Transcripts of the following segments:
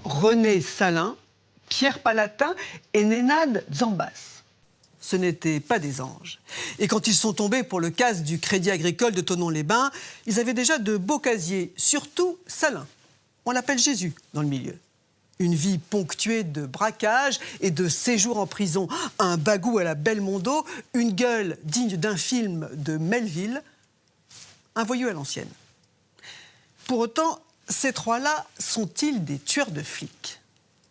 René Salin, Pierre Palatin et Nenad Zambas. Ce n'étaient pas des anges. Et quand ils sont tombés pour le casse du Crédit Agricole de Thonon-les-Bains, ils avaient déjà de beaux casiers, surtout Salin. On l'appelle Jésus dans le milieu. Une vie ponctuée de braquages et de séjours en prison, un bagou à la Belmondo, une gueule digne d'un film de Melville, un voyou à l'ancienne. Pour autant, ces trois-là sont-ils des tueurs de flics?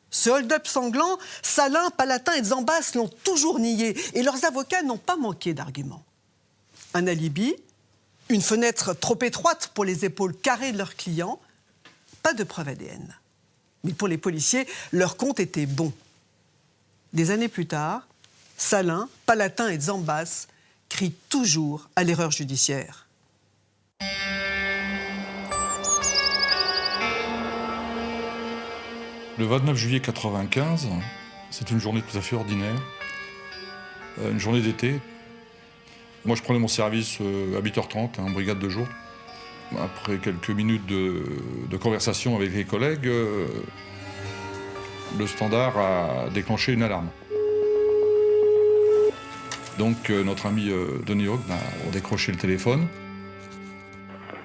Ce hold-up sanglant, Salin, Palatin et Zambas l'ont toujours nié et leurs avocats n'ont pas manqué d'arguments. Un alibi, une fenêtre trop étroite pour les épaules carrées de leurs clients, pas de preuve ADN. Mais pour les policiers, leur compte était bon. Des années plus tard, Salin, Palatin et Zambas crient toujours à l'erreur judiciaire. Le 29 juillet 1995, c'est une journée tout à fait ordinaire, une journée d'été. Moi, je prenais mon service à 8h30, en brigade de jour. Après quelques minutes de conversation avec les collègues, le standard a déclenché une alarme. Donc, notre ami Denis Hogg a décroché le téléphone.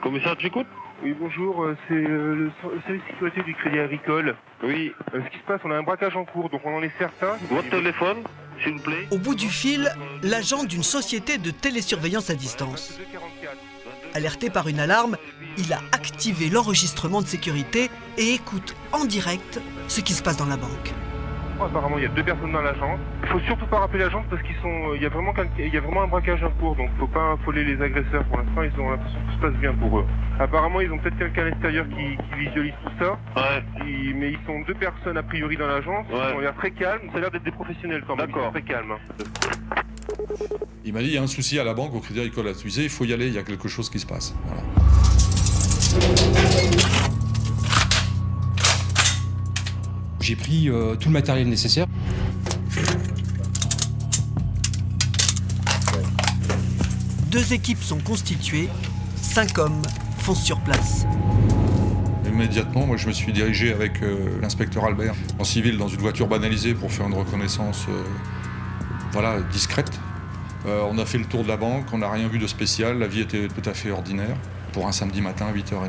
Commissaire, j'écoute. Oui, bonjour, c'est le service de sécurité du Crédit Agricole. Oui. Ce qui se passe, on a un braquage en cours, donc on en est certain. Votre téléphone, s'il vous plaît. Au bout du fil, l'agent d'une société de télésurveillance à distance. Alerté par une alarme, il a activé l'enregistrement de sécurité et écoute en direct ce qui se passe dans la banque. Apparemment, il y a 2 personnes dans l'agence. Il faut surtout pas rappeler l'agence parce il y a vraiment un braquage en cours, donc faut pas affoler les agresseurs. Pour l'instant, ils ont l'impression que tout se passe bien pour eux. Apparemment, ils ont peut-être quelqu'un à l'extérieur qui visualise tout ça. Ouais. Mais ils sont 2 personnes a priori dans l'agence. Ouais. Ils ont l'air très calmes. Ça a l'air d'être des professionnels quand même. D'accord. Ils sont très calmes. Il m'a dit, il y a un souci à la banque, au Crédit Agricole. Tu sais, il faut y aller, il y a quelque chose qui se passe. Voilà. J'ai pris tout le matériel nécessaire. Deux équipes sont constituées, 5 hommes foncent sur place. Immédiatement, moi, je me suis dirigé avec l'inspecteur Albert en civil dans une voiture banalisée pour faire une reconnaissance discrète. On a fait le tour de la banque, on n'a rien vu de spécial, la vie était tout à fait ordinaire pour un samedi matin à 8h30.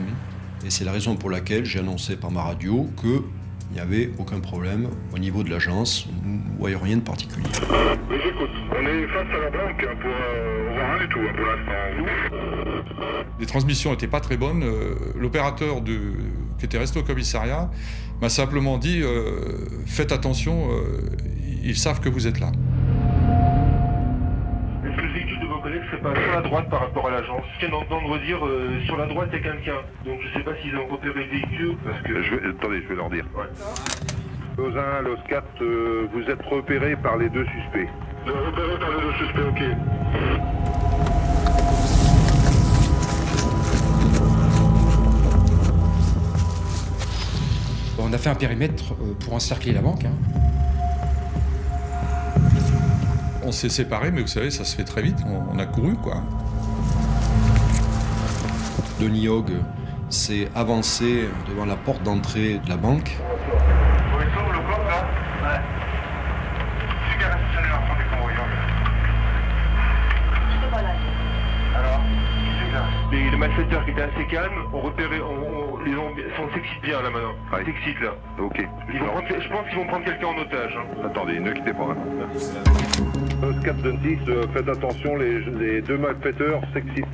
Et c'est la raison pour laquelle j'ai annoncé par ma radio qu'il n'y avait aucun problème au niveau de l'agence, nous ne voyons rien de particulier. Oui, j'écoute. On est face à la banque on voit rien du tout pour l'instant. Les transmissions n'étaient pas très bonnes. L'opérateur qui était resté au commissariat m'a simplement dit faites attention, ils savent que vous êtes là. Est-ce que le véhicule de vos collègues serait pas sur la droite par rapport à l'agence? Je viens d'entendre dire sur la droite il y a quelqu'un. Donc je sais pas s'ils ont repéré le véhicule parce que. Attendez, je vais leur dire. Ouais. Los 1, Los 4, vous êtes repérés par les 2 suspects. Repérés par les 2 suspects, ok. On a fait un périmètre pour encercler la banque. On s'est séparés, mais vous savez, ça se fait très vite. On a couru, quoi. Denis Hogg s'est avancé devant la porte d'entrée de la banque. Vous êtes sur le corps là? Ouais. Super accélération des convoyants. Je te vois là. Alors? Qui c'est là? Les malfaiteurs qui étaient assez calmes ont repéré, on s'excite bien là maintenant. Ouais. On s'excite là. Ok. Je pense qu'ils vont prendre quelqu'un en otage. Attendez, ne quittez pas. Los 4, 26, faites attention, les 2 malfaiteurs s'excitent.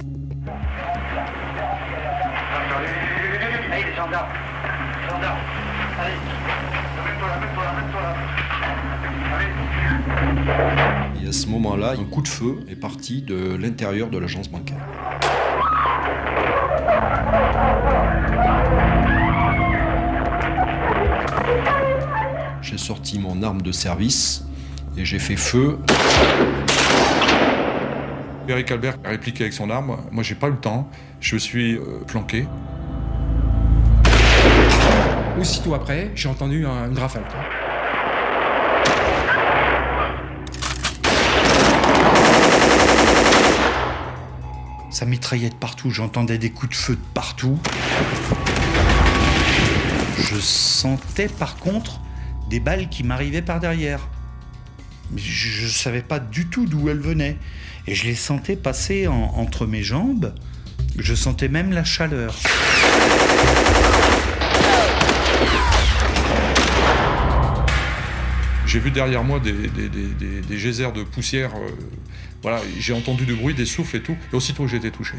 Allez, les gendarmes. Gendarmes. Allez. Mets-toi là. Allez. Et à ce moment-là, un coup de feu est parti de l'intérieur de l'agence bancaire. J'ai sorti mon arme de service et j'ai fait feu. Eric Albert a répliqué avec son arme. Moi, j'ai pas eu le temps. Je suis planqué. Aussitôt après, j'ai entendu une rafale. Ça mitraillait de partout, j'entendais des coups de feu de partout. Je sentais par contre des balles qui m'arrivaient par derrière. Mais je ne savais pas du tout d'où elles venaient. Et je les sentais passer entre mes jambes. Je sentais même la chaleur. J'ai vu derrière moi des geysers de poussière. Voilà, j'ai entendu du bruit, des souffles et tout. Et aussitôt j'ai été touché.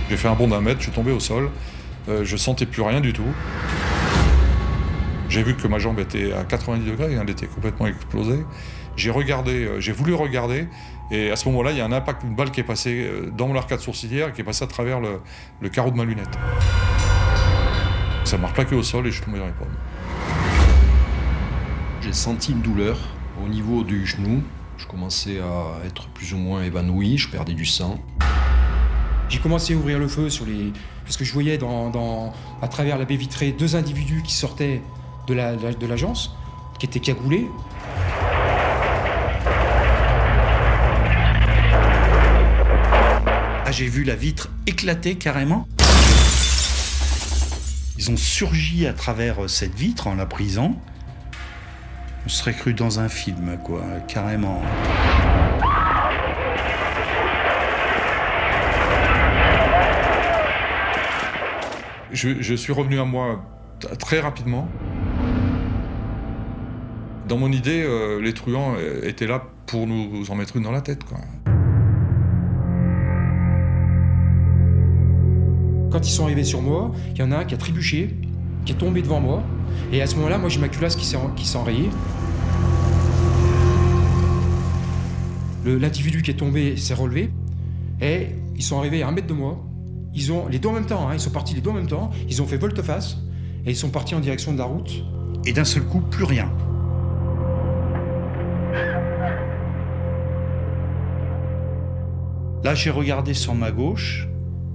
J'ai fait un bond d'1 mètre, je suis tombé au sol. Je sentais plus rien du tout. J'ai vu que ma jambe était à 90 degrés, elle était complètement explosée. J'ai voulu regarder, et à ce moment-là, il y a un impact, une balle qui est passée dans mon arcade sourcilière, qui est passée à travers le carreau de ma lunette. Ça m'a replaqué au sol et je suis tombé dans les pommes. J'ai senti une douleur au niveau du genou. Je commençais à être plus ou moins évanoui, je perdais du sang. J'ai commencé à ouvrir le feu parce que je voyais à travers la baie vitrée 2 individus qui sortaient de l'agence, qui étaient cagoulés. Ah, j'ai vu la vitre éclater carrément. Ils ont surgi à travers cette vitre en la brisant. On serait cru dans un film, quoi, carrément. Je suis revenu à moi très rapidement. Dans mon idée, les truands étaient là pour nous en mettre une dans la tête, quoi. Quand ils sont arrivés sur moi, il y en a un qui a trébuché, qui est tombé devant moi. Et à ce moment-là, moi j'ai ma culasse qui s'est enrayée. L'individu qui est tombé s'est relevé. Et ils sont arrivés à 1 mètre de moi. Ils ont les deux en même temps, ils sont partis les deux en même temps. Ils ont fait volte-face et ils sont partis en direction de la route. Et d'un seul coup, plus rien. Là, j'ai regardé sur ma gauche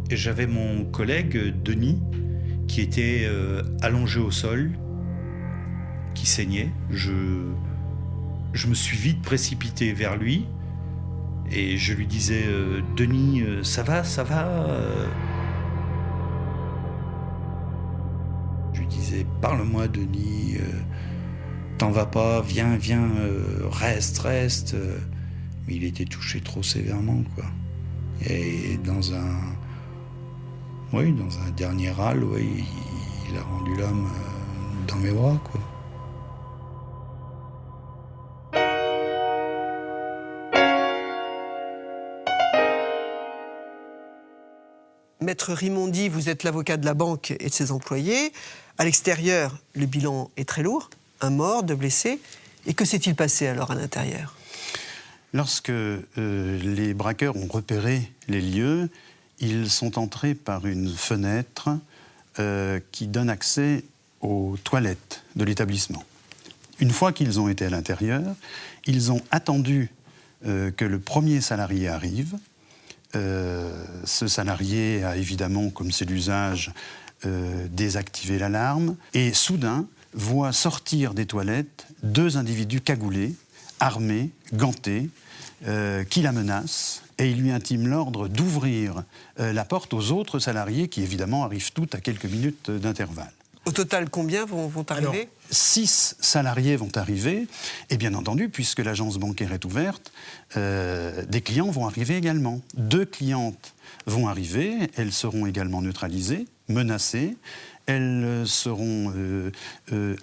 et j'avais mon collègue Denis qui était allongé au sol, qui saignait. Je me suis vite précipité vers lui et je lui disais Denis, ça va, ça va Je lui disais parle-moi Denis, t'en vas pas, viens, reste. Mais il était touché trop sévèrement, quoi. Et dans un dernier râle, il a rendu l'âme dans mes bras, quoi. Maître Rimondi, vous êtes l'avocat de la banque et de ses employés. À l'extérieur, le bilan est très lourd. 1 mort, 2 blessés. Et que s'est-il passé alors à l'intérieur ? Lorsque les braqueurs ont repéré les lieux, ils sont entrés par une fenêtre qui donne accès aux toilettes de l'établissement. Une fois qu'ils ont été à l'intérieur, ils ont attendu que le premier salarié arrive. Ce salarié a évidemment, comme c'est l'usage, désactivé l'alarme et soudain voit sortir des toilettes 2 individus cagoulés, armés, gantés, qui la menacent et il lui intime l'ordre d'ouvrir la porte aux autres salariés qui évidemment arrivent tous à quelques minutes d'intervalle. Au total, combien vont arriver ? Alors, 6 salariés vont arriver, et bien entendu, puisque l'agence bancaire est ouverte, des clients vont arriver également. 2 clientes vont arriver, elles seront également neutralisées, menacées, elles seront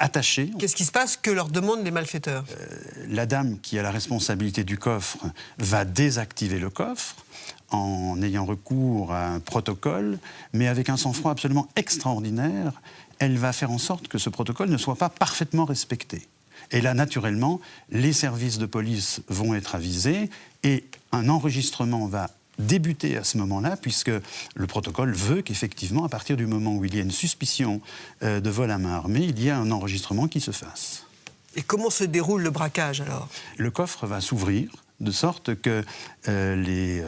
attachées. Qu'est-ce qui se passe ? Que leur demandent les malfaiteurs ? La dame qui a la responsabilité du coffre va désactiver le coffre en ayant recours à un protocole, mais avec un sang-froid absolument extraordinaire. Elle va faire en sorte que ce protocole ne soit pas parfaitement respecté. Et là, naturellement, les services de police vont être avisés et un enregistrement va débuter à ce moment-là, puisque le protocole veut qu'effectivement, à partir du moment où il y a une suspicion de vol à main armée, il y a un enregistrement qui se fasse. Et comment se déroule le braquage alors ? Le coffre va s'ouvrir de sorte que les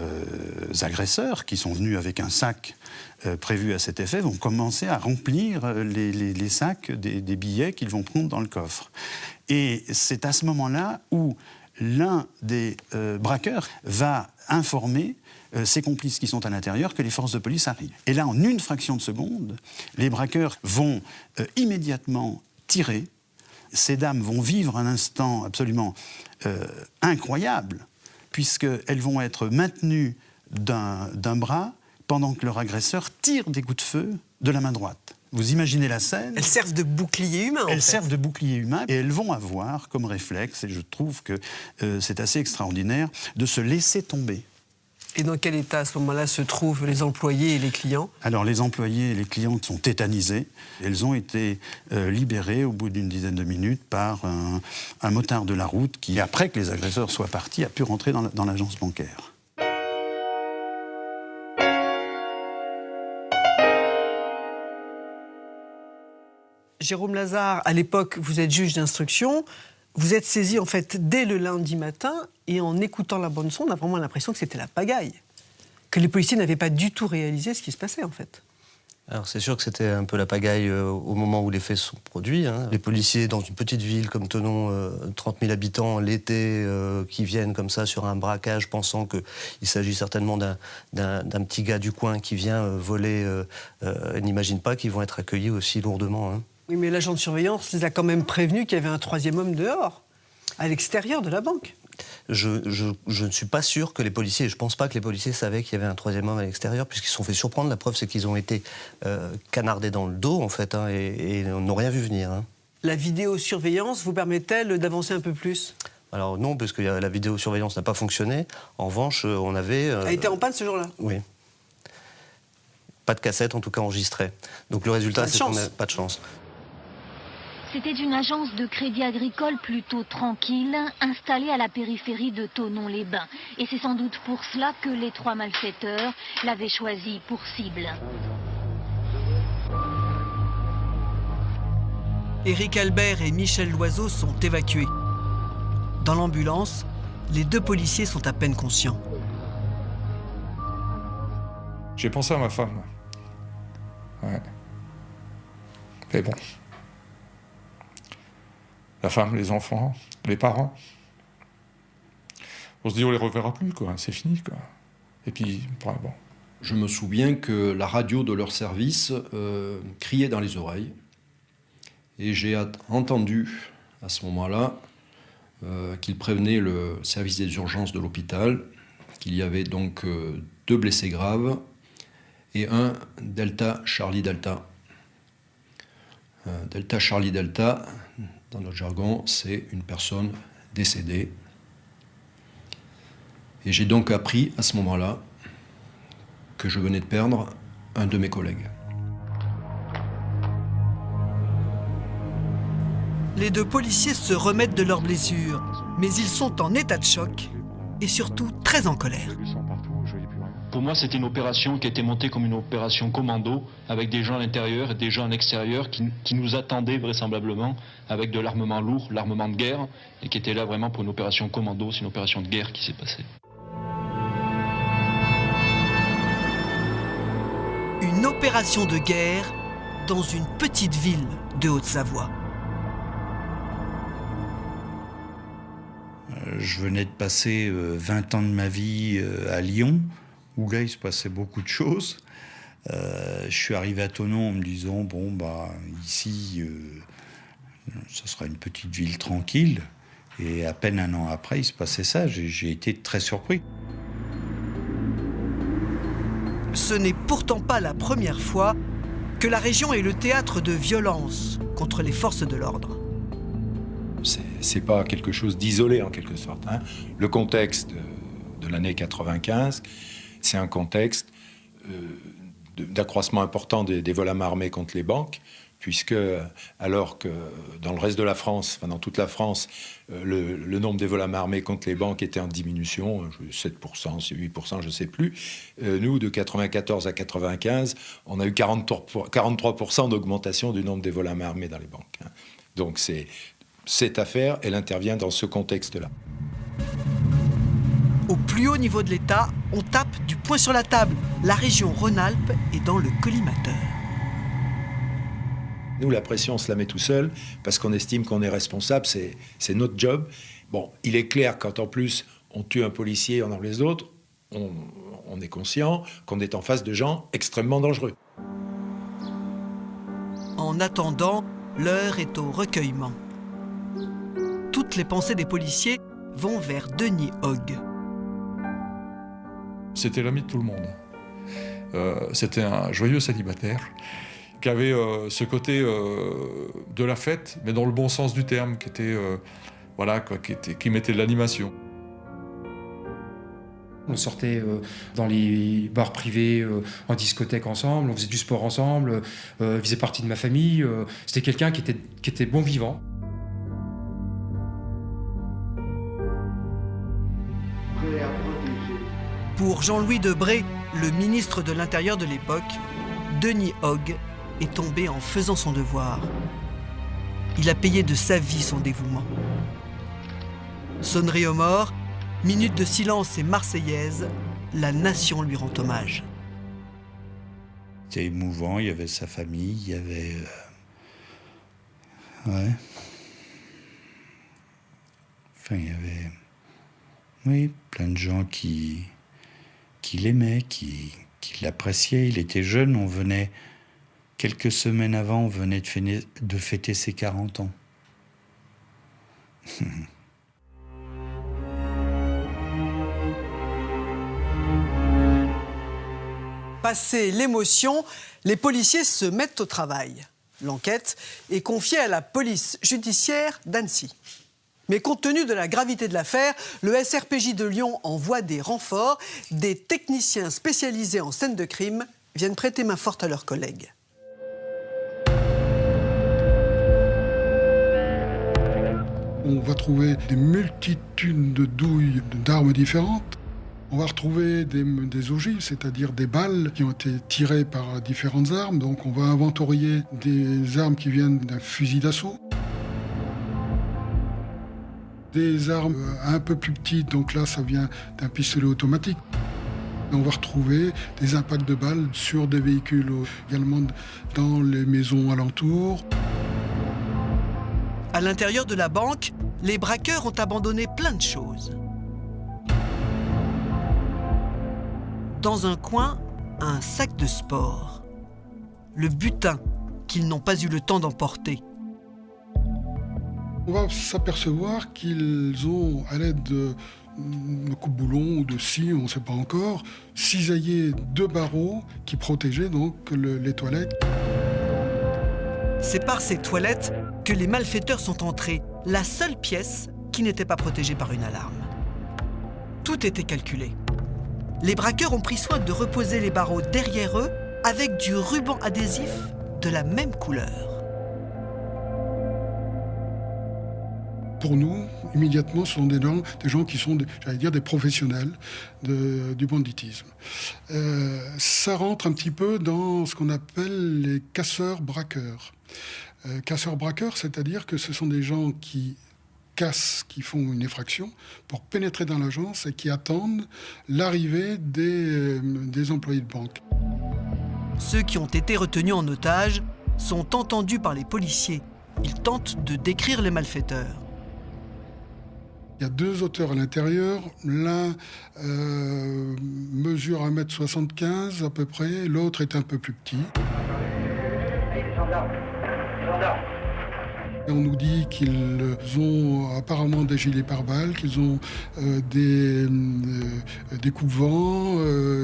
agresseurs qui sont venus avec un sac prévu à cet effet vont commencer à remplir les sacs des billets qu'ils vont prendre dans le coffre. Et c'est à ce moment-là où l'un des braqueurs va informer ses complices qui sont à l'intérieur que les forces de police arrivent. Et là, en une fraction de seconde, les braqueurs vont immédiatement tirer. Ces dames vont vivre un instant absolument incroyable, puisqu'elles vont être maintenues d'un bras pendant que leur agresseur tire des coups de feu de la main droite. Vous imaginez la scène. Elles servent de bouclier humain. Elles servent de bouclier humain et elles vont avoir comme réflexe, et je trouve que c'est assez extraordinaire, de se laisser tomber. Et dans quel état à ce moment-là se trouvent les employés et les clients? Alors les employés et les clients sont tétanisés. Elles ont été libérées au bout d'une dizaine de minutes par un motard de la route qui, après que les agresseurs soient partis, a pu rentrer dans l'agence bancaire. Jérôme Lazare, à l'époque, vous êtes juge d'instruction. Vous êtes saisi, en fait, dès le lundi matin. Et en écoutant la bande-son, on a vraiment l'impression que c'était la pagaille. Que les policiers n'avaient pas du tout réalisé ce qui se passait, en fait. Alors, c'est sûr que c'était un peu la pagaille au moment où les faits se sont produits. Les policiers, dans une petite ville comme Thonon, 30 000 habitants, l'été, qui viennent comme ça sur un braquage, pensant qu'il s'agit certainement d'un petit gars du coin qui vient voler, n'imaginent pas qu'ils vont être accueillis aussi lourdement. Oui, mais l'agent de surveillance les a quand même prévenus qu'il y avait un troisième homme dehors, à l'extérieur de la banque. Je ne suis pas sûr que les policiers, je ne pense pas que les policiers savaient qu'il y avait un troisième homme à l'extérieur, puisqu'ils se sont fait surprendre. La preuve, c'est qu'ils ont été canardés dans le dos, en fait, et n'ont rien vu venir. La vidéosurveillance vous permet-elle d'avancer un peu plus? Alors non, parce que la vidéosurveillance n'a pas fonctionné. En revanche, on avait... Elle était en panne ce jour-là? Oui. Pas de cassette, en tout cas enregistrée. Donc le résultat, c'est qu'on n'a pas de chance. C'était une agence de crédit agricole plutôt tranquille, installée à la périphérie de Thonon-les-Bains. Et c'est sans doute pour cela que les trois malfaiteurs l'avaient choisi pour cible. Éric Albert et Michel Loiseau sont évacués. Dans l'ambulance, les deux policiers sont à peine conscients. J'ai pensé à ma femme. Ouais. Mais bon. La femme, les enfants, les parents. On se dit, on les reverra plus, quoi. C'est fini, quoi. Et puis, bon. Je me souviens que la radio de leur service criait dans les oreilles. Et j'ai entendu, à ce moment-là, qu'ils prévenaient le service des urgences de l'hôpital, qu'il y avait donc 2 blessés graves et un Delta Charlie Delta. Delta Charlie Delta, dans notre jargon, c'est une personne décédée. Et j'ai donc appris à ce moment-là que je venais de perdre un de mes collègues. Les deux policiers se remettent de leurs blessures, mais ils sont en état de choc et surtout très en colère. Pour moi, c'était une opération qui était montée comme une opération commando, avec des gens à l'intérieur et des gens à l'extérieur qui nous attendaient vraisemblablement avec de l'armement lourd, l'armement de guerre, et qui étaient là vraiment pour une opération commando. C'est une opération de guerre qui s'est passée. Une opération de guerre dans une petite ville de Haute-Savoie. Je venais de passer 20 ans de ma vie à Lyon, où là, il se passait beaucoup de choses. Je suis arrivé à Thonon en me disant, bon, bah, ici, ce sera une petite ville tranquille. Et à peine un an après, il se passait ça. J'ai été très surpris. Ce n'est pourtant pas la première fois que la région est le théâtre de violences contre les forces de l'ordre. C'est pas quelque chose d'isolé, en quelque sorte. Le contexte de l'année 95, c'est un contexte d'accroissement important des vols à main armée contre les banques, puisque alors que dans le reste de la France, enfin dans toute la France, le nombre des vols à main armée contre les banques était en diminution, 7%, 8%, je ne sais plus. Nous, de 94 à 95, on a eu 43% d'augmentation du nombre des vols à main armée dans les banques. Donc cette affaire, elle intervient dans ce contexte-là. Au plus haut niveau de l'État, on tape du poing sur la table. La région Rhône-Alpes est dans le collimateur. Nous, la pression, on se la met tout seul, parce qu'on estime qu'on est responsable, c'est notre job. Bon, il est clair quand en plus on tue un policier, on en blesse d'autres, on est conscient qu'on est en face de gens extrêmement dangereux. En attendant, l'heure est au recueillement. Toutes les pensées des policiers vont vers Denis Hogg. C'était l'ami de tout le monde. C'était un joyeux célibataire qui avait ce côté de la fête, mais dans le bon sens du terme, qui était, qui mettait de l'animation. On sortait dans les bars privés, en discothèque ensemble, on faisait du sport ensemble, il faisait partie de ma famille. C'était quelqu'un qui était bon vivant. Pour Jean-Louis Debré, le ministre de l'Intérieur de l'époque, Denis Hogg est tombé en faisant son devoir. Il a payé de sa vie son dévouement. Sonnerie aux morts, minute de silence et marseillaise, la nation lui rend hommage. C'était émouvant, il y avait sa famille, il y avait... Ouais. Enfin, il y avait... Oui, plein de gens qui l'aimaient, qui l'appréciaient. Il était jeune, on venait... Quelques semaines avant, on venait de fêter ses 40 ans. Passé l'émotion, les policiers se mettent au travail. L'enquête est confiée à la police judiciaire d'Annecy. Mais compte tenu de la gravité de l'affaire, le SRPJ de Lyon envoie des renforts. Des techniciens spécialisés en scènes de crime viennent prêter main forte à leurs collègues. On va trouver des multitudes de douilles d'armes différentes. On va retrouver des ogives, c'est-à-dire des balles qui ont été tirées par différentes armes. Donc on va inventorier des armes qui viennent d'un fusil d'assaut. Des armes un peu plus petites, donc là ça vient d'un pistolet automatique. On va retrouver des impacts de balles sur des véhicules, également dans les maisons alentours. À l'intérieur de la banque, les braqueurs ont abandonné plein de choses. Dans un coin, un sac de sport. Le butin qu'ils n'ont pas eu le temps d'emporter. On va s'apercevoir qu'ils ont, à l'aide de coupe-boulon ou de scie, on ne sait pas encore, cisaillé 2 barreaux qui protégeaient donc les toilettes. C'est par ces toilettes que les malfaiteurs sont entrés, la seule pièce qui n'était pas protégée par une alarme. Tout était calculé. Les braqueurs ont pris soin de reposer les barreaux derrière eux avec du ruban adhésif de la même couleur. Pour nous, immédiatement, ce sont des gens qui sont, j'allais dire, des professionnels du banditisme. Ça rentre un petit peu dans ce qu'on appelle les casseurs-braqueurs. Casseurs-braqueurs, c'est-à-dire que ce sont des gens qui cassent, qui font une effraction pour pénétrer dans l'agence et qui attendent l'arrivée des employés de banque. Ceux qui ont été retenus en otage sont entendus par les policiers. Ils tentent de décrire les malfaiteurs. Il y a 2 auteurs à l'intérieur. L'un mesure 1,75 m à peu près, l'autre est un peu plus petit. Et on nous dit qu'ils ont apparemment des gilets pare-balles, qu'ils ont des coupe-vents,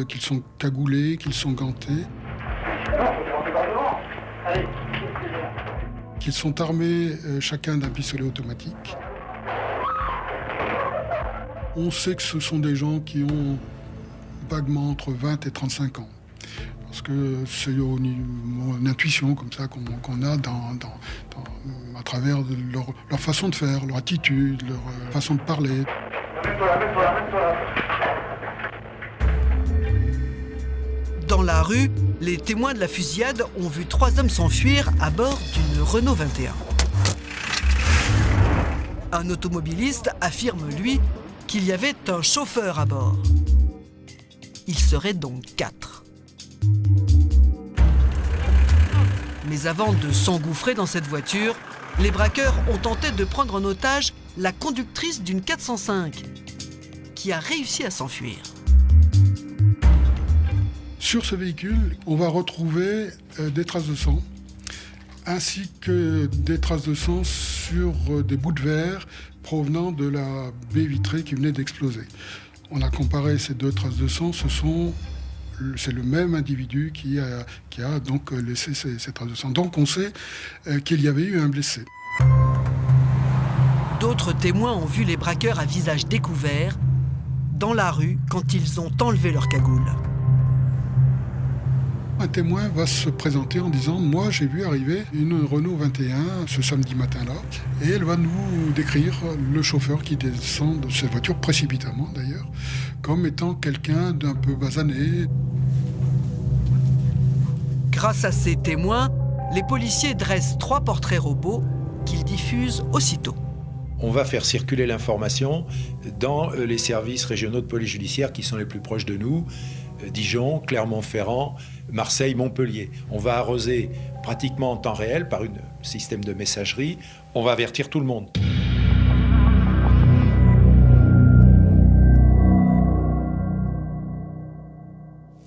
qu'ils sont cagoulés, qu'ils sont gantés. Qu'ils sont armés chacun d'un pistolet automatique. On sait que ce sont des gens qui ont vaguement entre 20 et 35 ans. Parce que c'est une intuition comme ça qu'on a à travers leur façon de faire, leur attitude, leur façon de parler. Dans la rue, les témoins de la fusillade ont vu 3 hommes s'enfuir à bord d'une Renault 21. Un automobiliste affirme, lui, qu'il y avait un chauffeur à bord. Il serait donc 4. Mais avant de s'engouffrer dans cette voiture, les braqueurs ont tenté de prendre en otage la conductrice d'une 405 qui a réussi à s'enfuir. Sur ce véhicule, on va retrouver des traces de sang, ainsi que des traces de sang sur des bouts de verre provenant de la baie vitrée qui venait d'exploser. On a comparé ces deux traces de sang, c'est le même individu qui a donc laissé ces traces de sang. Donc on sait qu'il y avait eu un blessé. D'autres témoins ont vu les braqueurs à visage découvert dans la rue quand ils ont enlevé leur cagoule. Un témoin va se présenter en disant « Moi, j'ai vu arriver une Renault 21 ce samedi matin-là. » Et elle va nous décrire le chauffeur qui descend de cette voiture, précipitamment d'ailleurs, comme étant quelqu'un d'un peu basané. Grâce à ces témoins, les policiers dressent 3 portraits robots qu'ils diffusent aussitôt. On va faire circuler l'information dans les services régionaux de police judiciaire qui sont les plus proches de nous, Dijon, Clermont-Ferrand, Marseille, Montpellier. On va arroser pratiquement en temps réel par un système de messagerie. On va avertir tout le monde.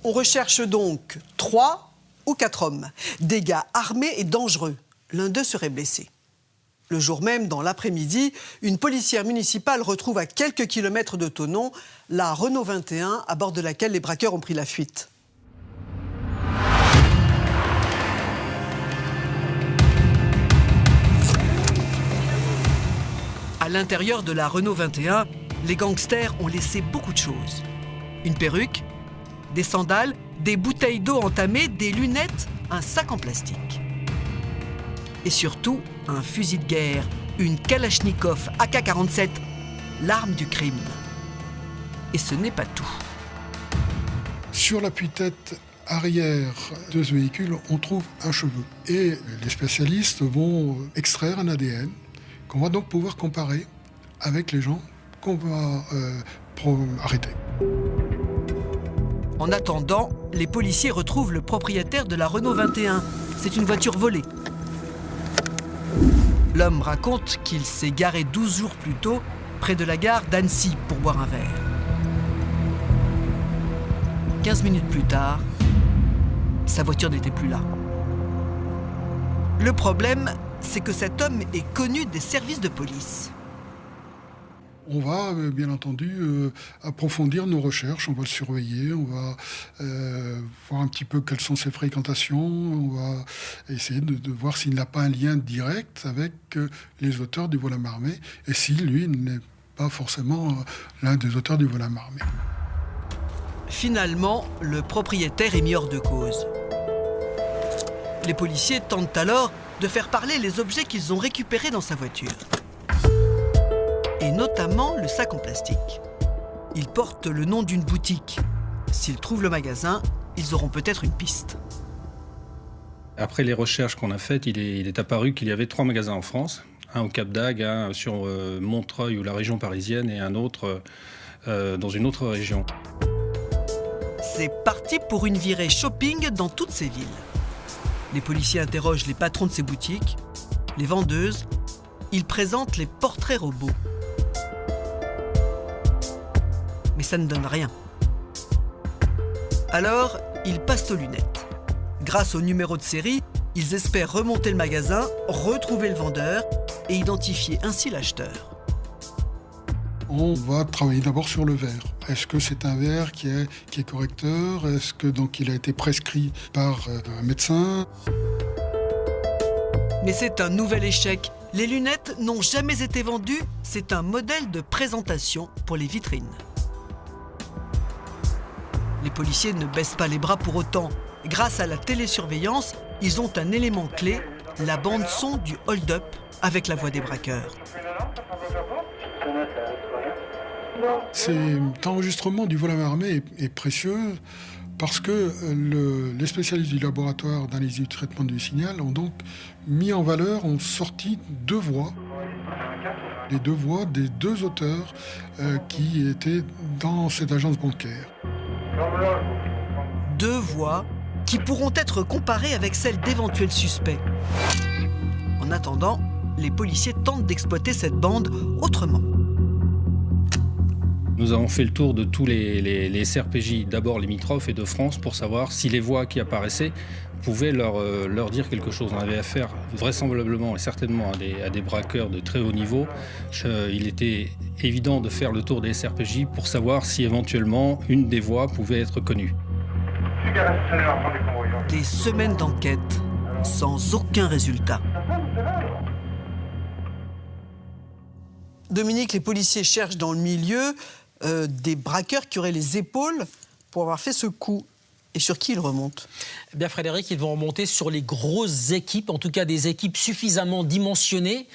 On recherche donc 3 ou 4 hommes, des gars armés et dangereux. L'un d'eux serait blessé. Le jour même, dans l'après-midi, une policière municipale retrouve à quelques kilomètres de Thonon la Renault 21 à bord de laquelle les braqueurs ont pris la fuite. À l'intérieur de la Renault 21, les gangsters ont laissé beaucoup de choses. Une perruque, des sandales, des bouteilles d'eau entamées, des lunettes, un sac en plastique. Et surtout, un fusil de guerre, une Kalachnikov AK-47, l'arme du crime. Et ce n'est pas tout. Sur l'appui-tête arrière de ce véhicule, on trouve un cheveu. Et les spécialistes vont extraire un ADN qu'on va donc pouvoir comparer avec les gens qu'on va arrêter. En attendant, les policiers retrouvent le propriétaire de la Renault 21. C'est une voiture volée. L'homme raconte qu'il s'est garé 12 jours plus tôt près de la gare d'Annecy pour boire un verre. 15 minutes plus tard, sa voiture n'était plus là. Le problème, c'est que cet homme est connu des services de police. On va, bien entendu, approfondir nos recherches, on va le surveiller, on va voir un petit peu quelles sont ses fréquentations, on va essayer de voir s'il n'a pas un lien direct avec les auteurs du vol à main armée, et si lui n'est pas forcément l'un des auteurs du vol à main armée. Finalement, le propriétaire est mis hors de cause. Les policiers tentent alors de faire parler les objets qu'ils ont récupérés dans sa voiture. Et notamment le sac en plastique. Il porte le nom d'une boutique. S'ils trouvent le magasin, ils auront peut-être une piste. Après les recherches qu'on a faites, il est apparu qu'il y avait 3 magasins en France. Un au Cap d'Agde, un sur Montreuil ou la région parisienne et un autre dans une autre région. C'est parti pour une virée shopping dans toutes ces villes. Les policiers interrogent les patrons de ces boutiques, les vendeuses. Ils présentent les portraits robots. Mais ça ne donne rien. Alors, ils passent aux lunettes. Grâce au numéro de série, ils espèrent remonter le magasin, retrouver le vendeur et identifier ainsi l'acheteur. On va travailler d'abord sur le verre. Est-ce que c'est un verre qui est correcteur? Est-ce que donc il a été prescrit par un médecin? Mais c'est un nouvel échec. Les lunettes n'ont jamais été vendues. C'est un modèle de présentation pour les vitrines. Les policiers ne baissent pas les bras pour autant. Grâce à la télésurveillance, ils ont un élément clé, la bande-son du hold-up avec la voix des braqueurs. Cet enregistrement du vol à main armée est précieux parce que les spécialistes du laboratoire d'analyse du traitement du signal ont donc mis en valeur, ont sorti 2 voix. Les 2 voix des 2 auteurs qui étaient dans cette agence bancaire. 2 voix qui pourront être comparées avec celles d'éventuels suspects. En attendant, les policiers tentent d'exploiter cette bande autrement. Nous avons fait le tour de tous les SRPJ, d'abord limitrophes et de France, pour savoir si les voix qui apparaissaient pouvaient leur dire quelque chose. On avait affaire vraisemblablement et certainement à des braqueurs de très haut niveau. Il était évident de faire le tour des SRPJ pour savoir si éventuellement une des voix pouvait être connue. Des semaines d'enquête sans aucun résultat. Dominique, les policiers cherchent dans le milieu des braqueurs qui auraient les épaules pour avoir fait ce coup. Et sur qui ils remontent ? Eh bien, Frédéric, ils vont remonter sur les grosses équipes, en tout cas des équipes suffisamment dimensionnées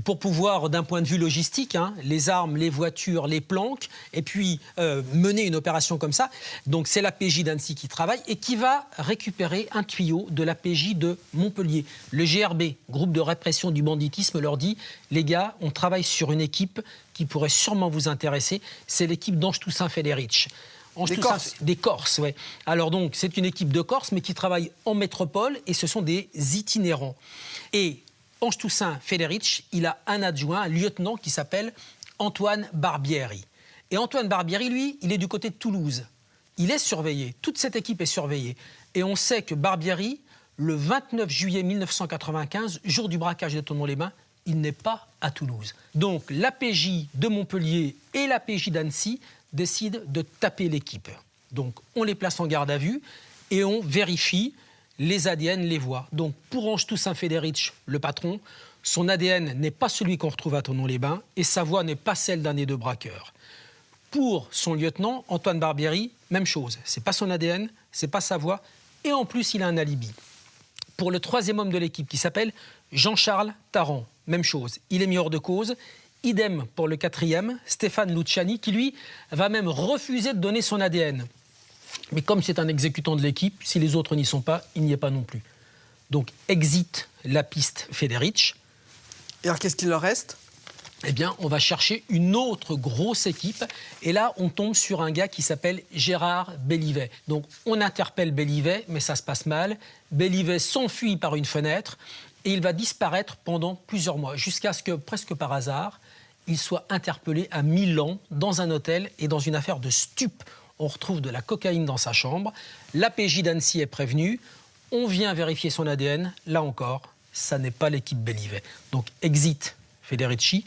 pour pouvoir, d'un point de vue logistique, les armes, les voitures, les planques, et puis mener une opération comme ça. Donc, c'est la PJ d'Annecy qui travaille et qui va récupérer un tuyau de la PJ de Montpellier. Le GRB, groupe de répression du banditisme, leur dit « Les gars, on travaille sur une équipe qui pourrait sûrement vous intéresser. C'est l'équipe d'Ange Toussaint Federich. » Des Corses, ouais. Alors donc, c'est une équipe de Corse, mais qui travaille en métropole, et ce sont des itinérants. Et Ange Toussaint Federich, il a un adjoint, un lieutenant qui s'appelle Antoine Barbieri. Et Antoine Barbieri, lui, il est du côté de Toulouse. Il est surveillé, toute cette équipe est surveillée. Et on sait que Barbieri, le 29 juillet 1995, jour du braquage de Thonon-les-Bains, il n'est pas à Toulouse. Donc l'APJ de Montpellier et l'APJ d'Annecy décident de taper l'équipe. Donc on les place en garde à vue et on vérifie les ADN, les voix. Donc pour Ange Toussaint Federich, le patron, son ADN n'est pas celui qu'on retrouve à Thonon-les-Bains et sa voix n'est pas celle d'un des deux braqueurs. Pour son lieutenant, Antoine Barbieri, même chose. C'est pas son ADN, c'est pas sa voix et en plus il a un alibi. Pour le troisième homme de l'équipe qui s'appelle Jean-Charles Tarrant, même chose. Il est mis hors de cause. Idem pour le quatrième, Stéphane Luciani, qui lui va même refuser de donner son ADN. Mais comme c'est un exécutant de l'équipe, si les autres n'y sont pas, il n'y est pas non plus. Donc exit la piste Federich. Et alors qu'est-ce qu'il leur reste ? Eh bien, on va chercher une autre grosse équipe. Et là, on tombe sur un gars qui s'appelle Gérard Bellivet. Donc on interpelle Bellivet, mais ça se passe mal. Bellivet s'enfuit par une fenêtre. Et il va disparaître pendant plusieurs mois, jusqu'à ce que, presque par hasard, il soit interpellé à Milan, dans un hôtel et dans une affaire de stup. On retrouve de la cocaïne dans sa chambre. L'APJ d'Annecy est prévenue. On vient vérifier son ADN. Là encore, ça n'est pas l'équipe Bellivet. Donc, exit Federici,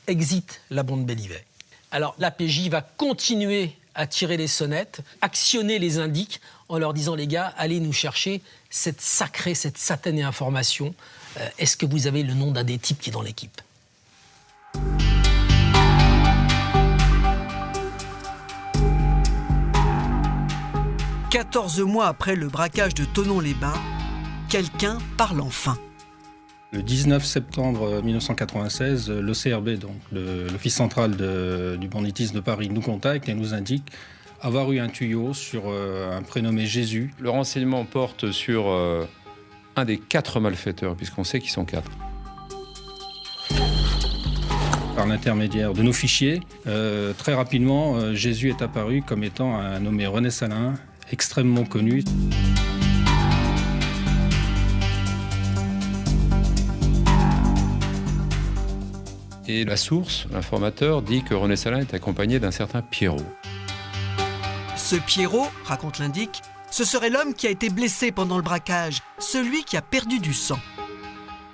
exit la bande Bellivet. Alors, l'APJ va continuer à tirer les sonnettes, actionner les indices en leur disant « Les gars, allez nous chercher cette satanée information. Est-ce que vous avez le nom d'un des types qui est dans l'équipe ?» 14 mois après le braquage de Thonon-les-Bains, quelqu'un parle enfin. Le 19 septembre 1996, l'OCRB, donc l'Office central du banditisme de Paris, nous contacte et nous indique avoir eu un tuyau sur un prénommé Jésus. Le renseignement porte sur un des 4 malfaiteurs, puisqu'on sait qu'ils sont 4. Par l'intermédiaire de nos fichiers, très rapidement, Jésus est apparu comme étant un nommé René Salin, extrêmement connu. Et la source, l'informateur, dit que René Salin est accompagné d'un certain Pierrot. Ce Pierrot, raconte l'indique, ce serait l'homme qui a été blessé pendant le braquage, celui qui a perdu du sang.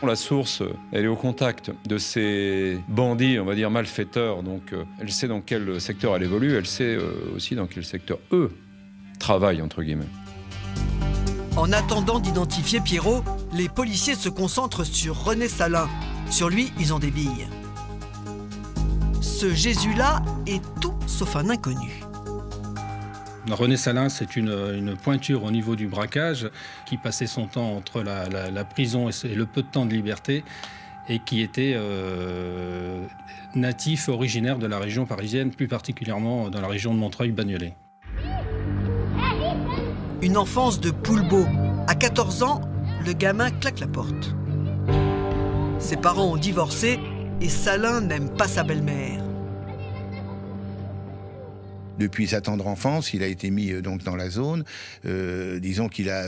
La source, elle est au contact de ces bandits, on va dire malfaiteurs, donc elle sait dans quel secteur elle évolue, elle sait aussi dans quel secteur eux travaillent, entre guillemets. En attendant d'identifier Pierrot, les policiers se concentrent sur René Salin. Sur lui, ils ont des billes. Ce Jésus-là est tout sauf un inconnu. René Salin, c'est une pointure au niveau du braquage qui passait son temps entre la prison et le peu de temps de liberté et qui était natif, originaire de la région parisienne, plus particulièrement dans la région de Montreuil-Bagnolet. Une enfance de poulbeau. À 14 ans, le gamin claque la porte. Ses parents ont divorcé et Salin n'aime pas sa belle-mère. Depuis sa tendre enfance, il a été mis donc dans la zone. Disons qu'il a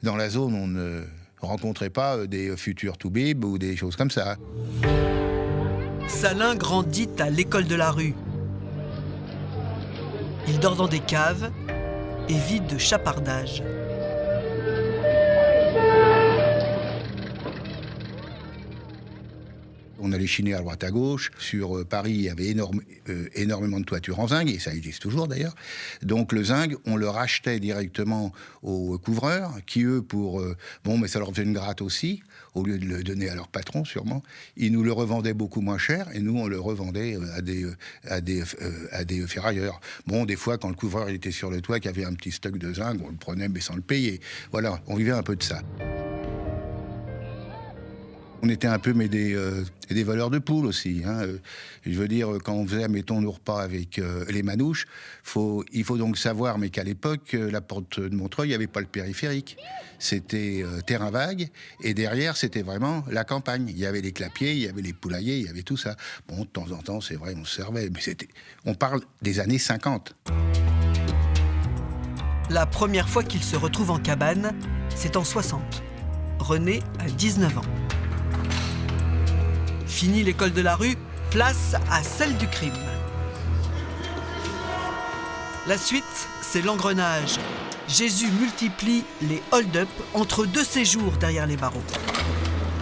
dans la zone, on ne rencontrait pas des futurs toubibs ou des choses comme ça. Salin grandit à l'école de la rue. Il dort dans des caves et vit de chapardage. On allait chiner à droite à gauche. Sur Paris, il y avait énormément de toitures en zinc, et ça existe toujours d'ailleurs. Donc le zinc, on le rachetait directement aux couvreurs, qui eux, bon, mais ça leur faisait une gratte aussi, au lieu de le donner à leur patron sûrement. Ils nous le revendaient beaucoup moins cher, et nous, on le revendait à des ferrailleurs. Bon, des fois, quand le couvreur était sur le toit, qu'il y avait un petit stock de zinc, on le prenait, mais sans le payer. Voilà, on vivait un peu de ça. On était un peu des voleurs de poules aussi. Hein. Je veux dire, quand on faisait, mettons, nos repas avec les manouches, il faut donc savoir, mais qu'à l'époque, la porte de Montreuil, il n'y avait pas le périphérique. C'était terrain vague, et derrière, c'était vraiment la campagne. Il y avait les clapiers, il y avait les poulaillers, il y avait tout ça. Bon, de temps en temps, c'est vrai, on se servait, mais on parle des années 50. La première fois qu'il se retrouve en cabane, c'est en 60. René a 19 ans. Fini l'école de la rue, place à celle du crime. La suite, c'est l'engrenage. Jésus multiplie les hold-up entre deux séjours derrière les barreaux.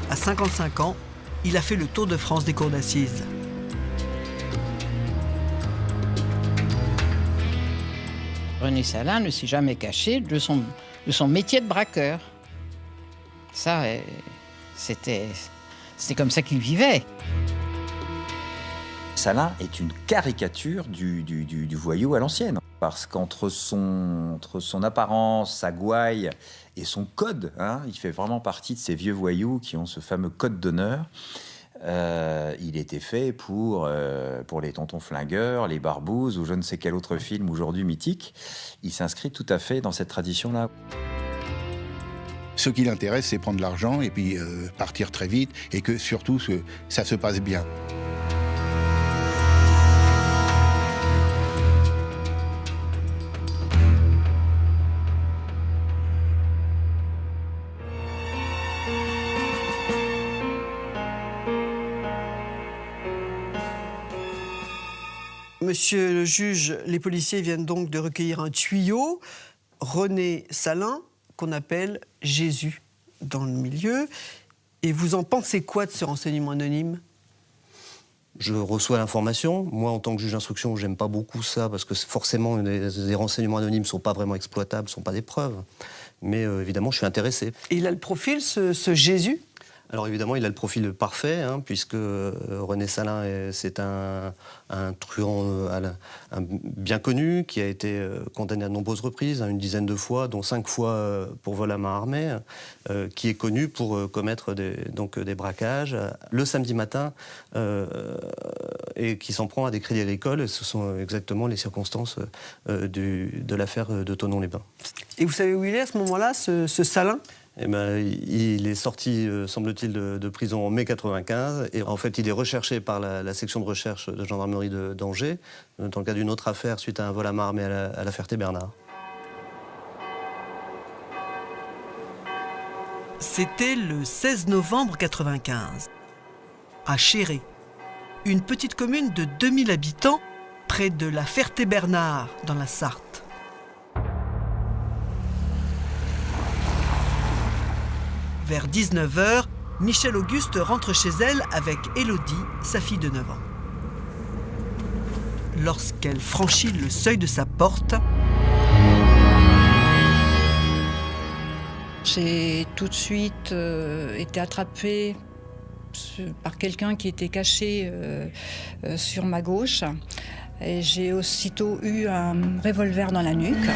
À 55 ans, il a fait le tour de France des cours d'assises. René Salin ne s'est jamais caché de son métier de braqueur. Ça, c'était comme ça qu'il vivait. Salin est une caricature du voyou à l'ancienne. Parce qu'entre son apparence, sa gouaille et son code, hein, il fait vraiment partie de ces vieux voyous qui ont ce fameux code d'honneur. Il était fait pour les tontons flingueurs, les barbouzes ou je ne sais quel autre film aujourd'hui mythique. Il s'inscrit tout à fait dans cette tradition-là. Ce qui l'intéresse, c'est prendre l'argent et puis partir très vite et que surtout ça se passe bien. Monsieur le juge, les policiers viennent donc de recueillir un tuyau. René Salin, qu'on appelle Jésus dans le milieu. Et vous en pensez quoi de ce renseignement anonyme ? Je reçois l'information. Moi, en tant que juge d'instruction, j'aime pas beaucoup ça parce que forcément, les renseignements anonymes sont pas vraiment exploitables, sont pas des preuves. Mais évidemment, je suis intéressé. Et il a le profil, ce Jésus ? Alors évidemment, il a le profil parfait, hein, puisque René Salin, c'est un truand bien connu, qui a été condamné à de nombreuses reprises, une dizaine de fois, dont 5 fois pour vol à main armée, qui est connu pour commettre des braquages le samedi matin, et qui s'en prend à des crédits agricoles. Ce sont exactement les circonstances de l'affaire de Thonon-les-Bains. Et vous savez où il est à ce moment-là, ce Salin ? Eh ben, il est sorti, semble-t-il, de prison en mai 95. Et en fait, il est recherché par la section de recherche de gendarmerie d'Angers, dans le cadre d'une autre affaire suite à un vol à main armée à la Ferté-Bernard. C'était le 16 novembre 95, à Chéré, une petite commune de 2000 habitants, près de la Ferté-Bernard, dans la Sarthe. Vers 19h, Michel Auguste rentre chez elle avec Élodie, sa fille de 9 ans. Lorsqu'elle franchit le seuil de sa porte, j'ai tout de suite été attrapée par quelqu'un qui était caché sur ma gauche. Et j'ai aussitôt eu un revolver dans la nuque.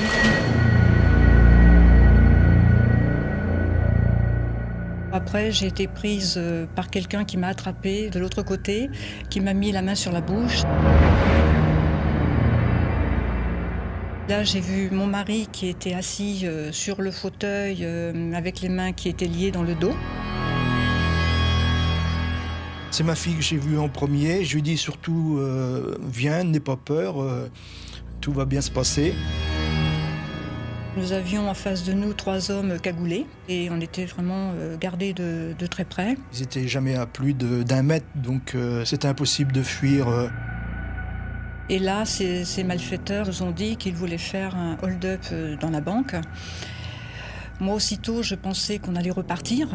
Après, j'ai été prise par quelqu'un qui m'a attrapée de l'autre côté, qui m'a mis la main sur la bouche. Là, j'ai vu mon mari qui était assis sur le fauteuil avec les mains qui étaient liées dans le dos. C'est ma fille que j'ai vue en premier. Je lui dis surtout, viens, n'aie pas peur. De tout va bien se passer. Nous avions en face de nous 3 hommes cagoulés et on était vraiment gardés de très près. Ils n'étaient jamais à plus d'1 mètre, donc c'était impossible de fuir. Et là, ces malfaiteurs nous ont dit qu'ils voulaient faire un hold-up dans la banque. Moi, aussitôt, je pensais qu'on allait repartir.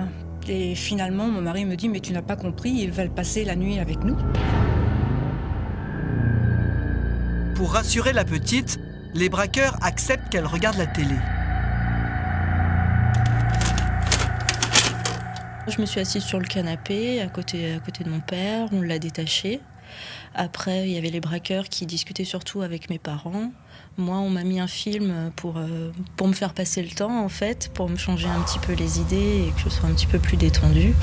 Et finalement, mon mari me dit « Mais tu n'as pas compris, ils veulent passer la nuit avec nous. » Pour rassurer la petite, les braqueurs acceptent qu'elle regarde la télé. Je me suis assise sur le canapé, à côté de mon père, on l'a détaché. Après, il y avait les braqueurs qui discutaient surtout avec mes parents. Moi, on m'a mis un film pour me faire passer le temps, en fait, pour me changer un petit peu les idées et que je sois un petit peu plus détendue.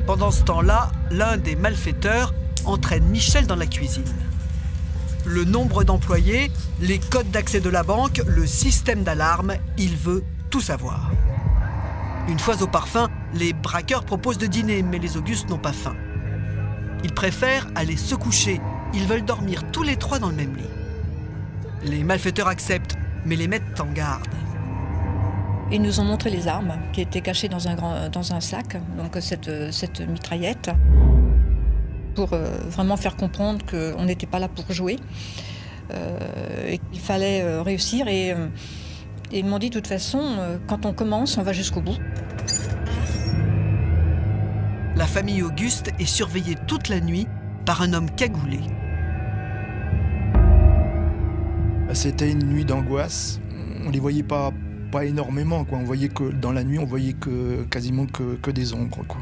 Pendant ce temps-là, l'un des malfaiteurs entraîne Michel dans la cuisine. Le nombre d'employés, les codes d'accès de la banque, le système d'alarme, il veut tout savoir. Une fois au parfum, les braqueurs proposent de dîner, mais les Augustes n'ont pas faim. Ils préfèrent aller se coucher. Ils veulent dormir tous les 3 dans le même lit. Les malfaiteurs acceptent, mais les mettent en garde. Ils nous ont montré les armes qui étaient cachées dans un sac, donc cette mitraillette, pour vraiment faire comprendre qu'on n'était pas là pour jouer, et qu'il fallait réussir. Et ils m'ont dit de toute façon, quand on commence, on va jusqu'au bout. La famille Auguste est surveillée toute la nuit par un homme cagoulé. C'était une nuit d'angoisse. On les voyait pas énormément, quoi. On voyait que dans la nuit, on voyait quasiment que des ombres, quoi.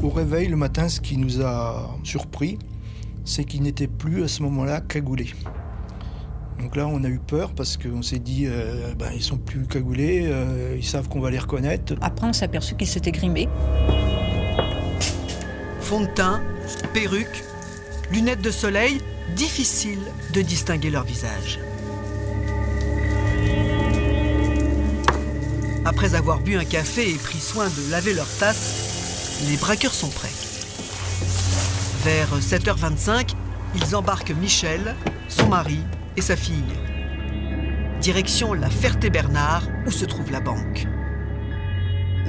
Au réveil, le matin, ce qui nous a surpris, c'est qu'ils n'étaient plus à ce moment-là cagoulés. Donc là, on a eu peur parce qu'on s'est dit, ils sont plus cagoulés, ils savent qu'on va les reconnaître. Après, on s'est aperçu qu'ils s'étaient grimés. Fond de teint, perruque, lunettes de soleil, difficile de distinguer leur visage. Après avoir bu un café et pris soin de laver leur tasse, les braqueurs sont prêts. Vers 7h25, ils embarquent Michel, son mari et sa fille. Direction la Ferté-Bernard, où se trouve la banque.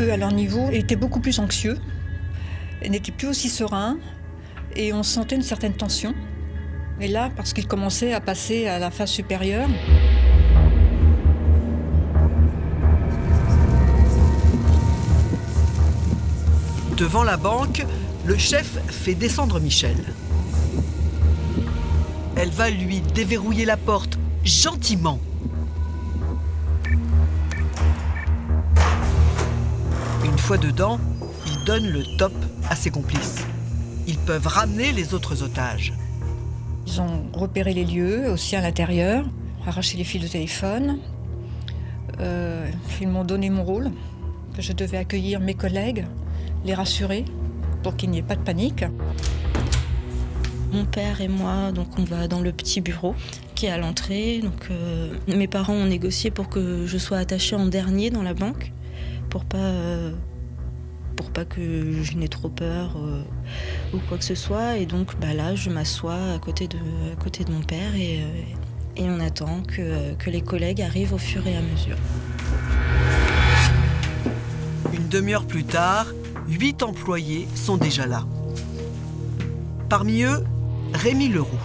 Eux, à leur niveau, étaient beaucoup plus anxieux. Ils n'étaient plus aussi sereins et on sentait une certaine tension. Et là, parce qu'ils commençaient à passer à la phase supérieure, devant la banque, le chef fait descendre Michel. Elle va lui déverrouiller la porte, gentiment. Une fois dedans, il donne le top à ses complices. Ils peuvent ramener les autres otages. Ils ont repéré les lieux, aussi à l'intérieur, arraché les fils de téléphone. Ils m'ont donné mon rôle, que je devais accueillir mes collègues, les rassurer pour qu'il n'y ait pas de panique. Mon père et moi, donc on va dans le petit bureau qui est à l'entrée. Donc mes parents ont négocié pour que je sois attachée en dernier dans la banque, pour pas que je n'ai trop peur ou quoi que ce soit. Et donc là, je m'assois à côté de mon père et on attend que les collègues arrivent au fur et à mesure. Une demi-heure plus tard, 8 employés sont déjà là. Parmi eux, Rémi Leroux.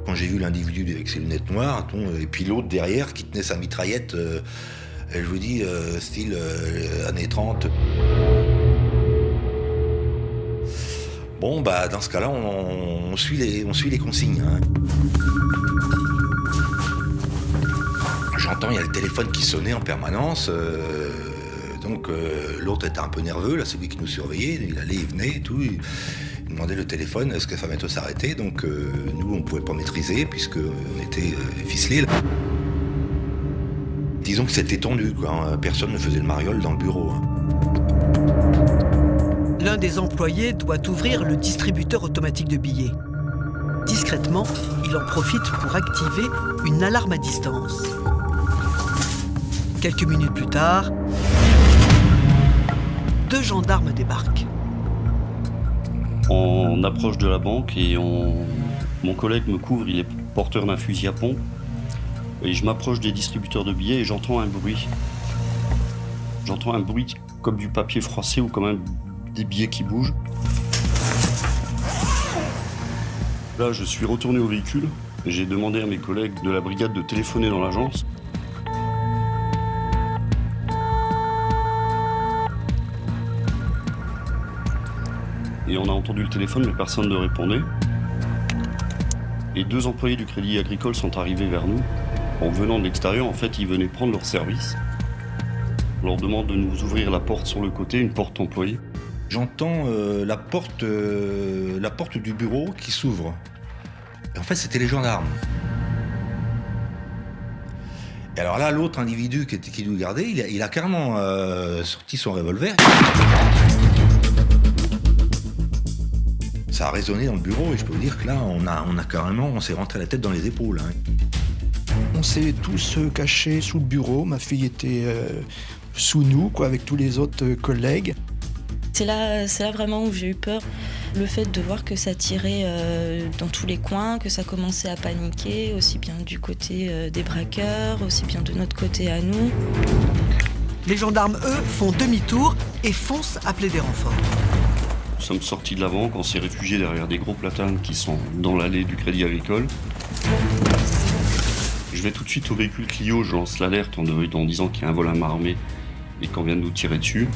Quand j'ai vu l'individu avec ses lunettes noires, et puis l'autre derrière qui tenait sa mitraillette, je vous dis, style années 30. Bon, dans ce cas-là, on suit les consignes. Hein. J'entends, il y a le téléphone qui sonnait en permanence. Donc l'autre était un peu nerveux, là, celui qui nous surveillait, il allait, il venait et tout. Il demandait le téléphone, est-ce que ça va s'arrêter? Donc nous, on ne pouvait pas maîtriser puisqu'on était ficelés. Là. Disons que c'était tendu, quoi. Hein. Personne ne faisait le mariole dans le bureau. Hein. L'un des employés doit ouvrir le distributeur automatique de billets. Discrètement, il en profite pour activer une alarme à distance. Quelques minutes plus tard, 2 gendarmes débarquent. On approche de la banque et mon collègue me couvre, il est porteur d'un fusil à pompe. Et je m'approche des distributeurs de billets et j'entends un bruit. J'entends un bruit comme du papier froissé ou comme des billets qui bougent. Là, je suis retourné au véhicule. J'ai demandé à mes collègues de la brigade de téléphoner dans l'agence. Et on a entendu le téléphone, mais personne ne répondait. Et 2 employés du Crédit Agricole sont arrivés vers nous. En venant de l'extérieur, en fait, ils venaient prendre leur service. On leur demande de nous ouvrir la porte sur le côté, une porte employée. J'entends la porte du bureau qui s'ouvre. Et en fait, c'était les gendarmes. Et alors là, l'autre individu qui nous gardait, il a carrément sorti son revolver. Ça a résonné dans le bureau et je peux vous dire que là, on s'est rentré la tête dans les épaules. On s'est tous cachés sous le bureau. Ma fille était sous nous, avec tous les autres collègues. C'est là vraiment où j'ai eu peur. Le fait de voir que ça tirait dans tous les coins, que ça commençait à paniquer, aussi bien du côté des braqueurs, aussi bien de notre côté à nous. Les gendarmes, eux, font demi-tour et foncent appeler des renforts. Nous sommes sortis de la banque, on s'est réfugiés derrière des gros platanes qui sont dans l'allée du Crédit Agricole. Je vais tout de suite au véhicule Clio, je lance l'alerte en disant qu'il y a un vol à main armée et qu'on vient de nous tirer dessus.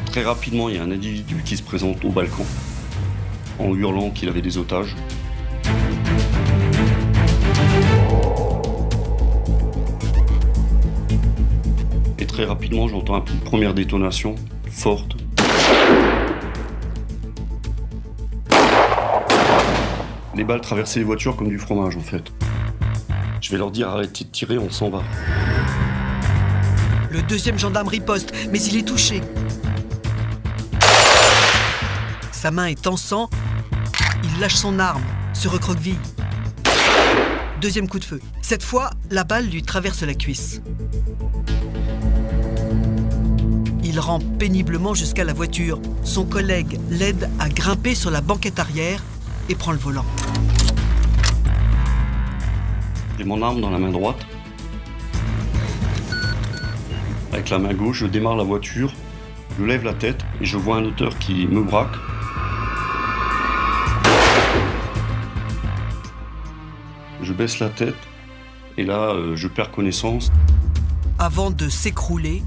Très rapidement, il y a un individu qui se présente au balcon en hurlant qu'il avait des otages. Et très rapidement, j'entends une première détonation forte. Les balles traversaient les voitures comme du fromage en fait. Je vais leur dire arrêtez de tirer, on s'en va. Le 2e gendarme riposte, mais il est touché. Sa main est en sang, il lâche son arme, se recroqueville. 2e coup de feu. Cette fois, la balle lui traverse la cuisse. Il rampe péniblement jusqu'à la voiture. Son collègue l'aide à grimper sur la banquette arrière et prend le volant. J'ai mon arme dans la main droite. Avec la main gauche, je démarre la voiture, je lève la tête et je vois un auteur qui me braque. Je baisse la tête et là, je perds connaissance. Avant de s'écrouler,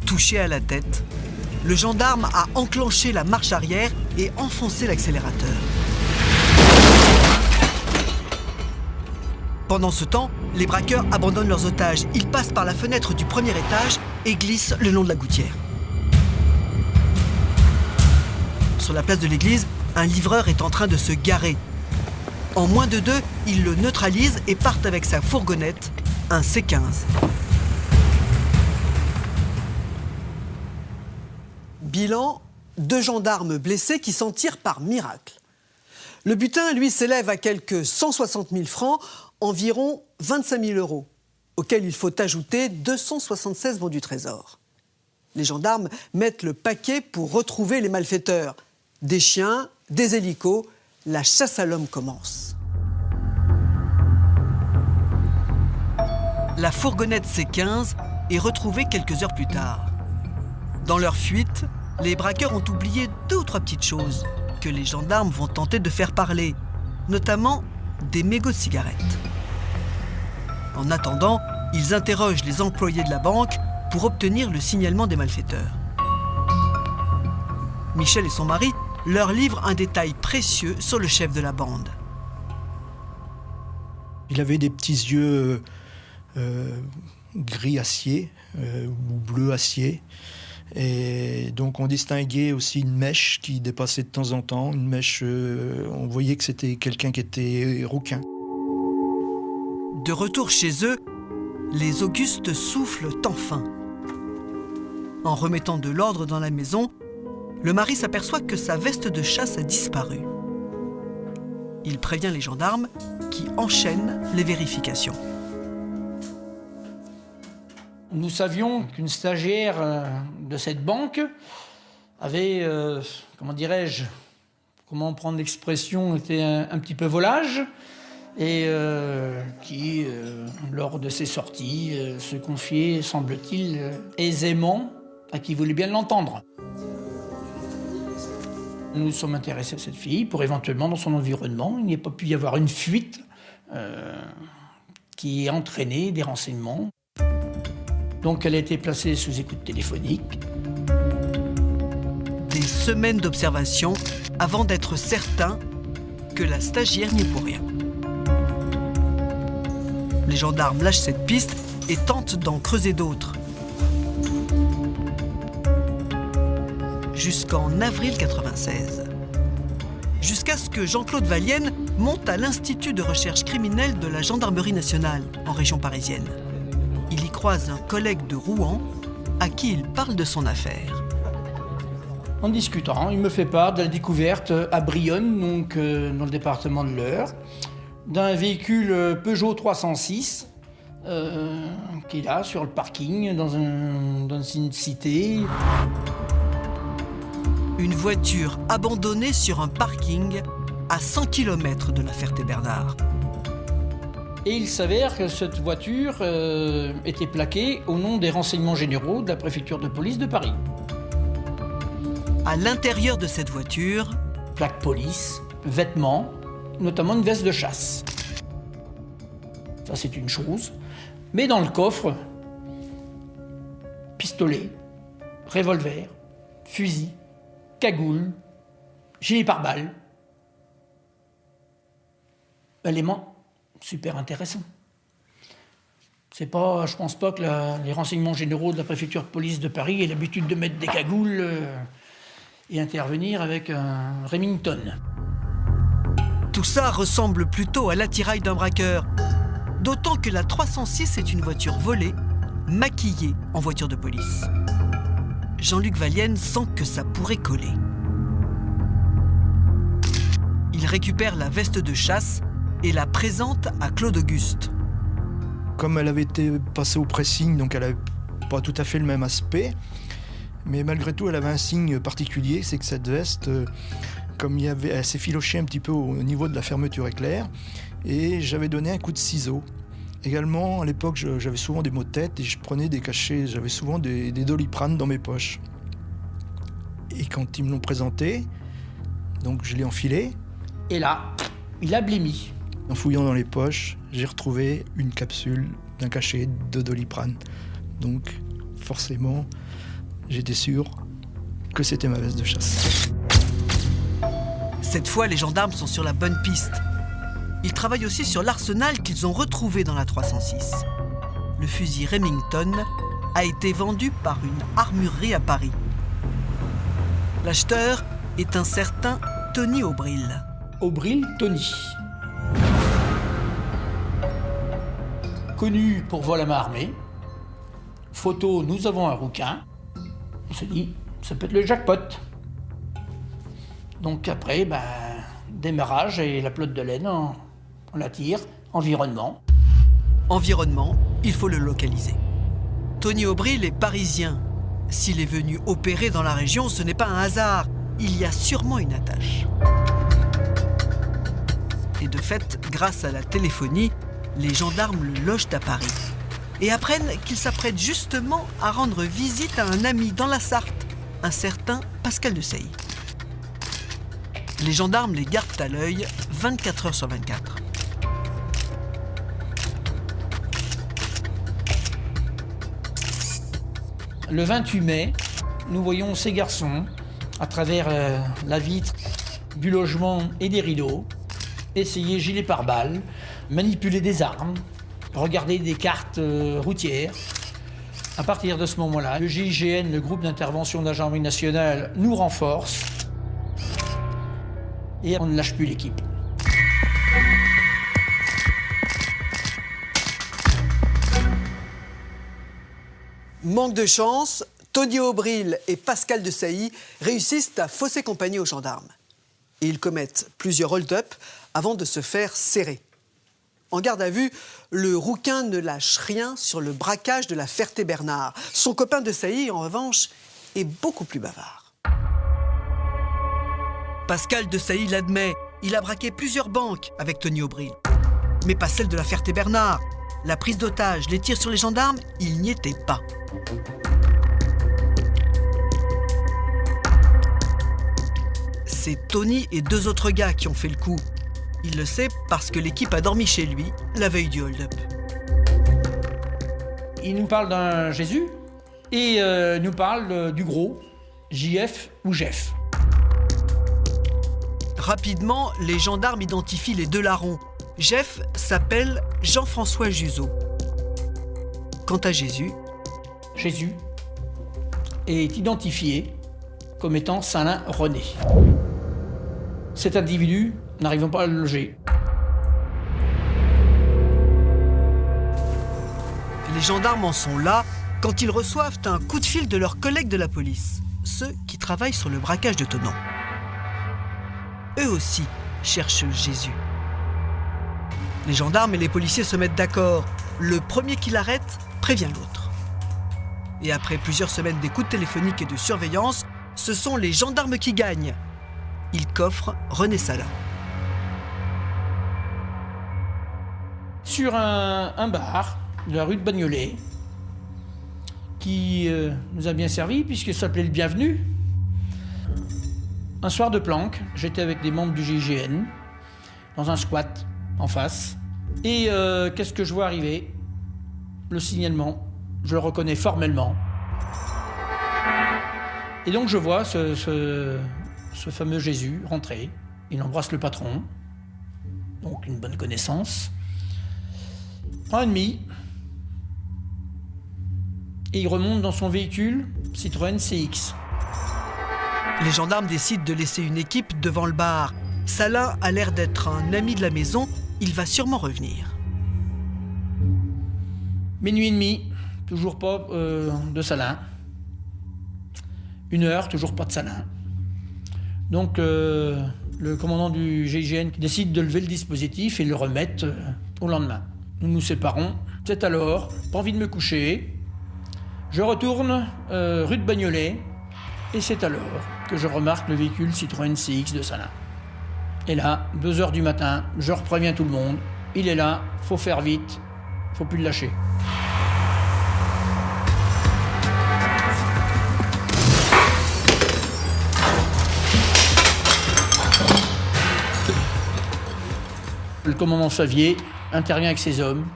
touché à la tête, le gendarme a enclenché la marche arrière et enfoncé l'accélérateur. Pendant ce temps, les braqueurs abandonnent leurs otages. Ils passent par la fenêtre du 1er étage et glissent le long de la gouttière. Sur la place de l'église, un livreur est en train de se garer. En moins de 2, ils le neutralisent et partent avec sa fourgonnette, un C15. Bilan, 2 gendarmes blessés qui s'en tirent par miracle. Le butin, lui, s'élève à quelques 160 000 francs, environ 25 000 €, auxquels il faut ajouter 276 bons du trésor. Les gendarmes mettent le paquet pour retrouver les malfaiteurs. Des chiens, des hélicos, la chasse à l'homme commence. La fourgonnette C15 est retrouvée quelques heures plus tard. Dans leur fuite, les braqueurs ont oublié 2 ou 3 petites choses que les gendarmes vont tenter de faire parler, notamment des mégots de cigarettes. En attendant, ils interrogent les employés de la banque pour obtenir le signalement des malfaiteurs. Michel et son mari leur livrent un détail précieux sur le chef de la bande. Il avait des petits yeux gris acier ou bleu acier. Et donc on distinguait aussi une mèche qui dépassait de temps en temps, une mèche, on voyait que c'était quelqu'un qui était rouquin. De retour chez eux, les Augustes soufflent enfin. En remettant de l'ordre dans la maison, le mari s'aperçoit que sa veste de chasse a disparu. Il prévient les gendarmes qui enchaînent les vérifications. Nous savions qu'une stagiaire de cette banque avait, comment dirais-je, comment prendre l'expression, était un petit peu volage et qui, lors de ses sorties, se confiait, semble-t-il, aisément à qui voulait bien l'entendre. Nous nous sommes intéressés à cette fille pour éventuellement, dans son environnement, il n'y ait pas pu y avoir une fuite qui ait entraîné des renseignements. Donc elle a été placée sous écoute téléphonique. Des semaines d'observation avant d'être certain que la stagiaire n'y est pour rien. Les gendarmes lâchent cette piste et tentent d'en creuser d'autres. Jusqu'en avril 96. Jusqu'à ce que Jean-Claude Vallienne monte à l'Institut de recherche criminelle de la Gendarmerie nationale, en région parisienne. Il y croise un collègue de Rouen à qui il parle de son affaire. En discutant, il me fait part de la découverte à Brionne, donc dans le département de l'Eure, d'un véhicule Peugeot 306 qu'il a sur le parking dans une cité. Une voiture abandonnée sur un parking à 100 km de la Ferté-Bernard. Et il s'avère que cette voiture était plaquée au nom des renseignements généraux de la préfecture de police de Paris. À l'intérieur de cette voiture, plaque police, vêtements, notamment une veste de chasse. Ça, c'est une chose. Mais dans le coffre, pistolet, revolver, fusil, cagoule, gilet pare-balles. Élément super intéressant. C'est pas, je pense pas que les renseignements généraux de la préfecture de police de Paris aient l'habitude de mettre des cagoules et intervenir avec un Remington. Tout ça ressemble plutôt à l'attirail d'un braqueur. D'autant que la 306 est une voiture volée, maquillée en voiture de police. Jean-Luc Vallienne sent que ça pourrait coller. Il récupère la veste de chasse et la présente à Claude Auguste. Comme elle avait été passée au pressing, donc elle n'avait pas tout à fait le même aspect, mais malgré tout elle avait un signe particulier, c'est que cette veste, comme elle s'est filochée un petit peu au niveau de la fermeture éclair, et j'avais donné un coup de ciseau. Également, à l'époque, j'avais souvent des maux de tête et je prenais des cachets, j'avais souvent des Doliprane dans mes poches. Et quand ils me l'ont présenté, donc je l'ai enfilé. Et là, il a blêmi. En fouillant dans les poches, j'ai retrouvé une capsule d'un cachet de Doliprane. Donc, forcément, j'étais sûr que c'était ma veste de chasse. Cette fois, les gendarmes sont sur la bonne piste. Ils travaillent aussi sur l'arsenal qu'ils ont retrouvé dans la 306. Le fusil Remington a été vendu par une armurerie à Paris. L'acheteur est un certain Tony Aubril. Aubril Tony. Connu pour vol à main armée. Photo, nous avons un rouquin. On s'est dit, ça peut être le jackpot. Donc après, démarrage et la pelote de laine, on la tire. Environnement. Environnement, il faut le localiser. Tony Aubril est parisien. S'il est venu opérer dans la région, ce n'est pas un hasard. Il y a sûrement une attache. Et de fait, grâce à la téléphonie, les gendarmes le logent à Paris et apprennent qu'il s'apprête justement à rendre visite à un ami dans la Sarthe, un certain Pascal de Seille. Les gendarmes les gardent à l'œil 24 heures sur 24. Le 28 mai, nous voyons ces garçons, à travers la vitre du logement et des rideaux, essayer gilet pare-balles, manipuler des armes, regarder des cartes routières. À partir de ce moment-là, le GIGN, le groupe d'intervention de la gendarmerie nationale, nous renforce et on ne lâche plus l'équipe. Manque de chance, Tony Aubril et Pascal de Sailly réussissent à fausser compagnie aux gendarmes. Et ils commettent plusieurs hold-up avant de se faire serrer. En garde à vue, le rouquin ne lâche rien sur le braquage de la Ferté-Bernard. Son copain de Sailly, en revanche, est beaucoup plus bavard. Pascal de Sailly l'admet, il a braqué plusieurs banques avec Tony Aubril. Mais pas celle de la Ferté-Bernard. La prise d'otages, les tirs sur les gendarmes, il n'y était pas. C'est Tony et 2 autres gars qui ont fait le coup. Il le sait parce que l'équipe a dormi chez lui la veille du hold-up. Il nous parle d'un Jésus et nous parle du gros, JF ou Jeff. Rapidement, les gendarmes identifient les 2 larrons. Jeff s'appelle Jean-François Juseau. Quant à Jésus est identifié comme étant Salin René. Cet individu, n'arrivons pas à le loger. Les gendarmes en sont là quand ils reçoivent un coup de fil de leurs collègues de la police, ceux qui travaillent sur le braquage de Thonon. Eux aussi cherchent Jésus. Les gendarmes et les policiers se mettent d'accord. Le premier qui l'arrête prévient l'autre. Et après plusieurs semaines d'écoute téléphonique et de surveillance, ce sont les gendarmes qui gagnent. Ils coffrent René Salin. Sur un bar de la rue de Bagnolet, qui nous a bien servi puisqu'il s'appelait le Bienvenu. Un soir de planque, j'étais avec des membres du GIGN dans un squat en face. Et qu'est-ce que je vois arriver? Le signalement, je le reconnais formellement. Et donc je vois ce fameux Jésus rentrer. Il embrasse le patron, donc une bonne connaissance. Prend un demi. Et il remonte dans son véhicule Citroën CX. Les gendarmes décident de laisser une équipe devant le bar. Salin a l'air d'être un ami de la maison. Il va sûrement revenir. Minuit et demi, toujours pas de Salin. 1 heure, toujours pas de Salin. Donc le commandant du GIGN décide de lever le dispositif et le remettre au lendemain. Nous nous séparons. C'est alors, pas envie de me coucher. Je retourne rue de Bagnolet et c'est alors que je remarque le véhicule Citroën CX de Salin. Et là, 2 heures du matin, je repréviens tout le monde. Il est là, faut faire vite, faut plus le lâcher. Le commandant Favier intervient avec ses hommes.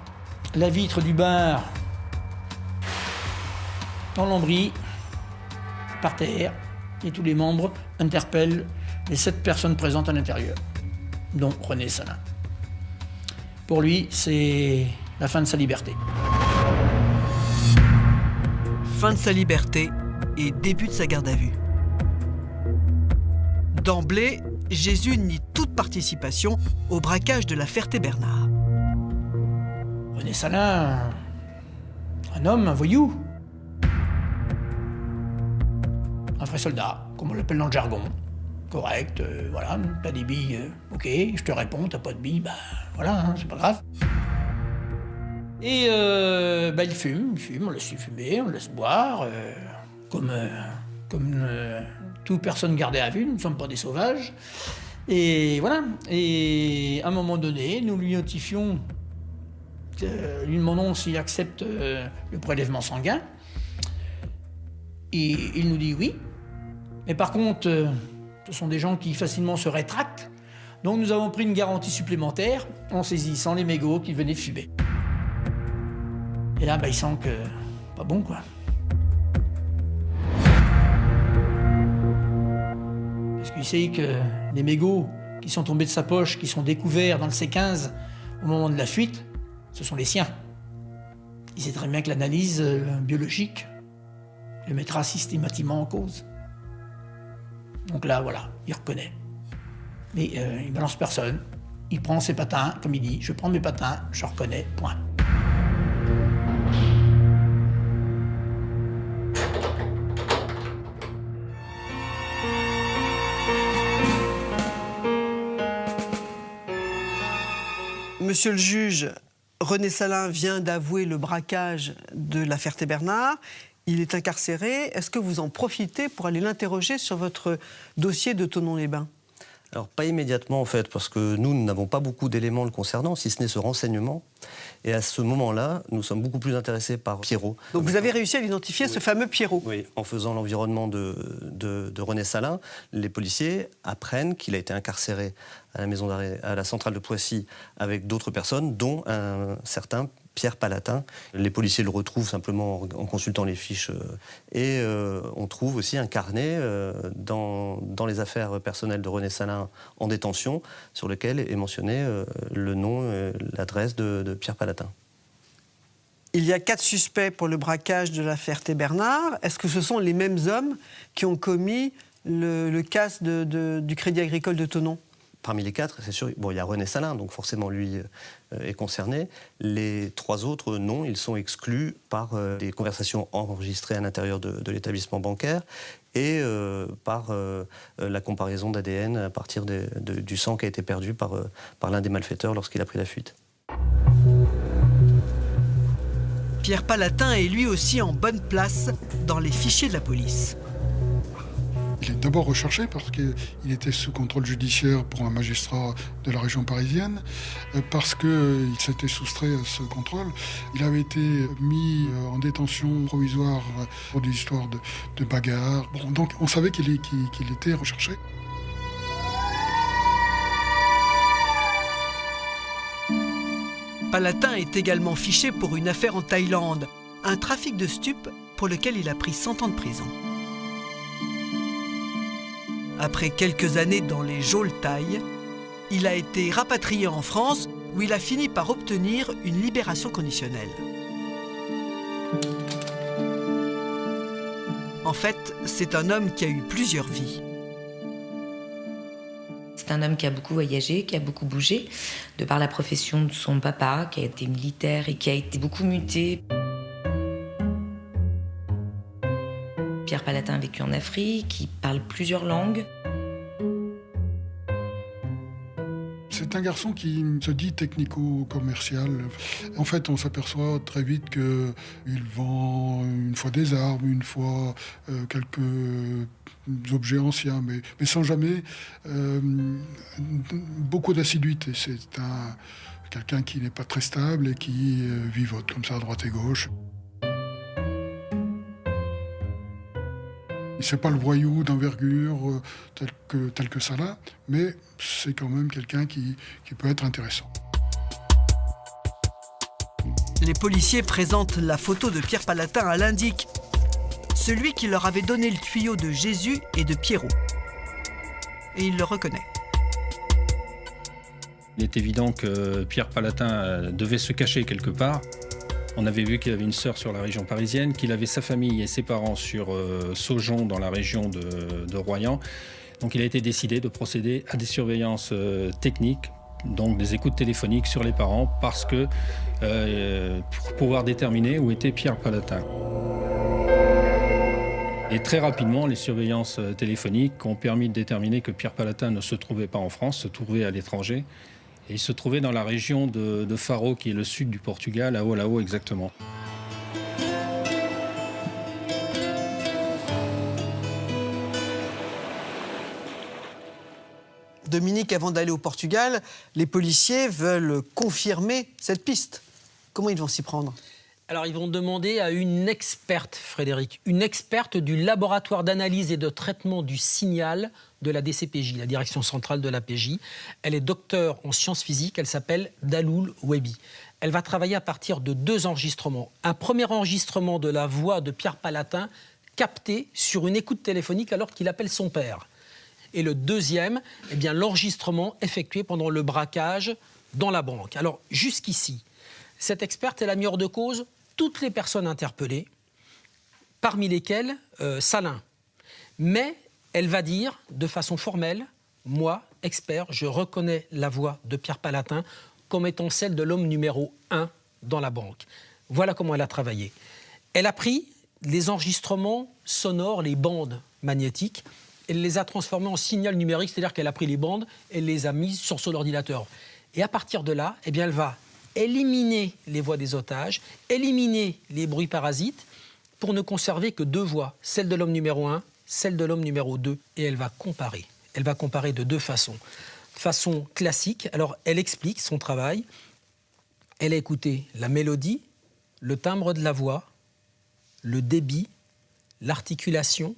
La vitre du bar en lambris, par terre, et tous les membres interpellent les 7 personnes présentes à l'intérieur, dont René Salin. Pour lui, c'est la fin de sa liberté. Fin de sa liberté et début de sa garde à vue. D'emblée, Jésus nie toute participation au braquage de la Ferté-Bernard. René Salin, un homme, un voyou. Un vrai soldat, comme on l'appelle dans le jargon. Correct, voilà, t'as des billes, ok, je te réponds, t'as pas de billes, bah voilà, hein, c'est pas grave. Et il fume, on laisse fumer, on le laisse boire, comme toute personne gardée à vue, nous ne sommes pas des sauvages. Et voilà, et à un moment donné, nous lui notifions, lui demandons s'il accepte le prélèvement sanguin. Et il nous dit oui. Mais par contre, ce sont des gens qui facilement se rétractent. Donc nous avons pris une garantie supplémentaire en saisissant les mégots qui venaient fumer. Et là, il sent que... pas bon, quoi. Parce qu'il sait que les mégots qui sont tombés de sa poche, qui sont découverts dans le C15 au moment de la fuite, ce sont les siens. Il sait très bien que l'analyse biologique le mettra systématiquement en cause. Donc là, voilà, il reconnaît. Mais il balance personne. Il prend ses patins, comme il dit, je prends mes patins, je reconnais, point. Monsieur le juge, René Salin vient d'avouer le braquage de la Ferté-Bernard. Il est incarcéré. Est-ce que vous en profitez pour aller l'interroger sur votre dossier de Thonon-les-Bains ? Alors, pas immédiatement, en fait, parce que nous n'avons pas beaucoup d'éléments le concernant, si ce n'est ce renseignement. Et à ce moment-là, nous sommes beaucoup plus intéressés par Pierrot. Donc vous avez réussi à identifier ce fameux Pierrot ? Oui, en faisant l'environnement de René Salin, les policiers apprennent qu'il a été incarcéré à la maison d'arrêt, à la centrale de Poissy, avec d'autres personnes, dont un certain Pierre Palatin. Les policiers le retrouvent simplement en consultant les fiches et on trouve aussi un carnet dans les affaires personnelles de René Salin en détention sur lequel est mentionné le nom et l'adresse de Pierre Palatin. Il y a 4 suspects pour le braquage de la Ferté-Bernard. Est-ce que ce sont les mêmes hommes qui ont commis le casse du Crédit Agricole de Thonon ? Parmi les 4, c'est sûr, bon, il y a René Salin, donc forcément lui est concerné. Les 3 autres, non, ils sont exclus par des conversations enregistrées à l'intérieur de l'établissement bancaire et par la comparaison d'ADN à partir du sang qui a été perdu par l'un des malfaiteurs lorsqu'il a pris la fuite. Pierre Palatin est lui aussi en bonne place dans les fichiers de la police. Il est d'abord recherché parce qu'il était sous contrôle judiciaire pour un magistrat de la région parisienne, parce qu'il s'était soustrait à ce contrôle. Il avait été mis en détention provisoire pour des histoires de bagarres. Bon, donc on savait qu'il était recherché. Palatin est également fiché pour une affaire en Thaïlande, un trafic de stupes pour lequel il a pris 100 ans de prison. Après quelques années dans les geôles thaï, il a été rapatrié en France où il a fini par obtenir une libération conditionnelle. En fait, c'est un homme qui a eu plusieurs vies. C'est un homme qui a beaucoup voyagé, qui a beaucoup bougé, de par la profession de son papa, qui a été militaire et qui a été beaucoup muté. Pierre Palatin a vécu en Afrique, il parle plusieurs langues. C'est un garçon qui se dit technico-commercial. En fait, on s'aperçoit très vite qu'il vend une fois des armes, une fois quelques objets anciens, mais sans jamais beaucoup d'assiduité. C'est quelqu'un qui n'est pas très stable et qui vivote comme ça à droite et gauche. C'est pas le voyou d'envergure tel que Salin, mais c'est quand même quelqu'un qui peut être intéressant. Les policiers présentent la photo de Pierre Palatin à l'indic, celui qui leur avait donné le tuyau de Jésus et de Pierrot. Et il le reconnaît. Il est évident que Pierre Palatin devait se cacher quelque part. On avait vu qu'il avait une sœur sur la région parisienne, qu'il avait sa famille et ses parents sur Saujon, dans la région de Royan. Donc il a été décidé de procéder à des surveillances techniques, donc des écoutes téléphoniques sur les parents, parce que pour pouvoir déterminer où était Pierre Palatin. Et très rapidement, les surveillances téléphoniques ont permis de déterminer que Pierre Palatin ne se trouvait pas en France, se trouvait à l'étranger. Et il se trouvait dans la région de Faro, qui est le sud du Portugal, à Olao exactement. Dominique, avant d'aller au Portugal, les policiers veulent confirmer cette piste. Comment ils vont s'y prendre ? Alors, ils vont demander à une experte, Frédéric, une experte du laboratoire d'analyse et de traitement du signal de la DCPJ, la direction centrale de la PJ. Elle est docteure en sciences physiques, elle s'appelle Daloul Wehbi. Elle va travailler à partir de 2 enregistrements. Un premier enregistrement de la voix de Pierre Palatin capté sur une écoute téléphonique alors qu'il appelle son père. Et le deuxième, eh bien, l'enregistrement effectué pendant le braquage dans la banque. Alors, jusqu'ici, cette experte, elle a mis hors de cause toutes les personnes interpellées, parmi lesquelles Salin. Mais elle va dire, de façon formelle, moi, expert, je reconnais la voix de Pierre Palatin comme étant celle de l'homme numéro 1 dans la banque. Voilà comment elle a travaillé. Elle a pris les enregistrements sonores, les bandes magnétiques, elle les a transformés en signal numérique, c'est-à-dire qu'elle a pris les bandes et les a mises sur son ordinateur. Et à partir de là, eh bien, elle va éliminer les voix des otages, éliminer les bruits parasites pour ne conserver que 2 voix, celle de l'homme numéro 1, celle de l'homme numéro 2. Et elle va comparer. Elle va comparer de 2 façons. Façon classique, alors elle explique son travail. Elle a écouté la mélodie, le timbre de la voix, le débit, l'articulation,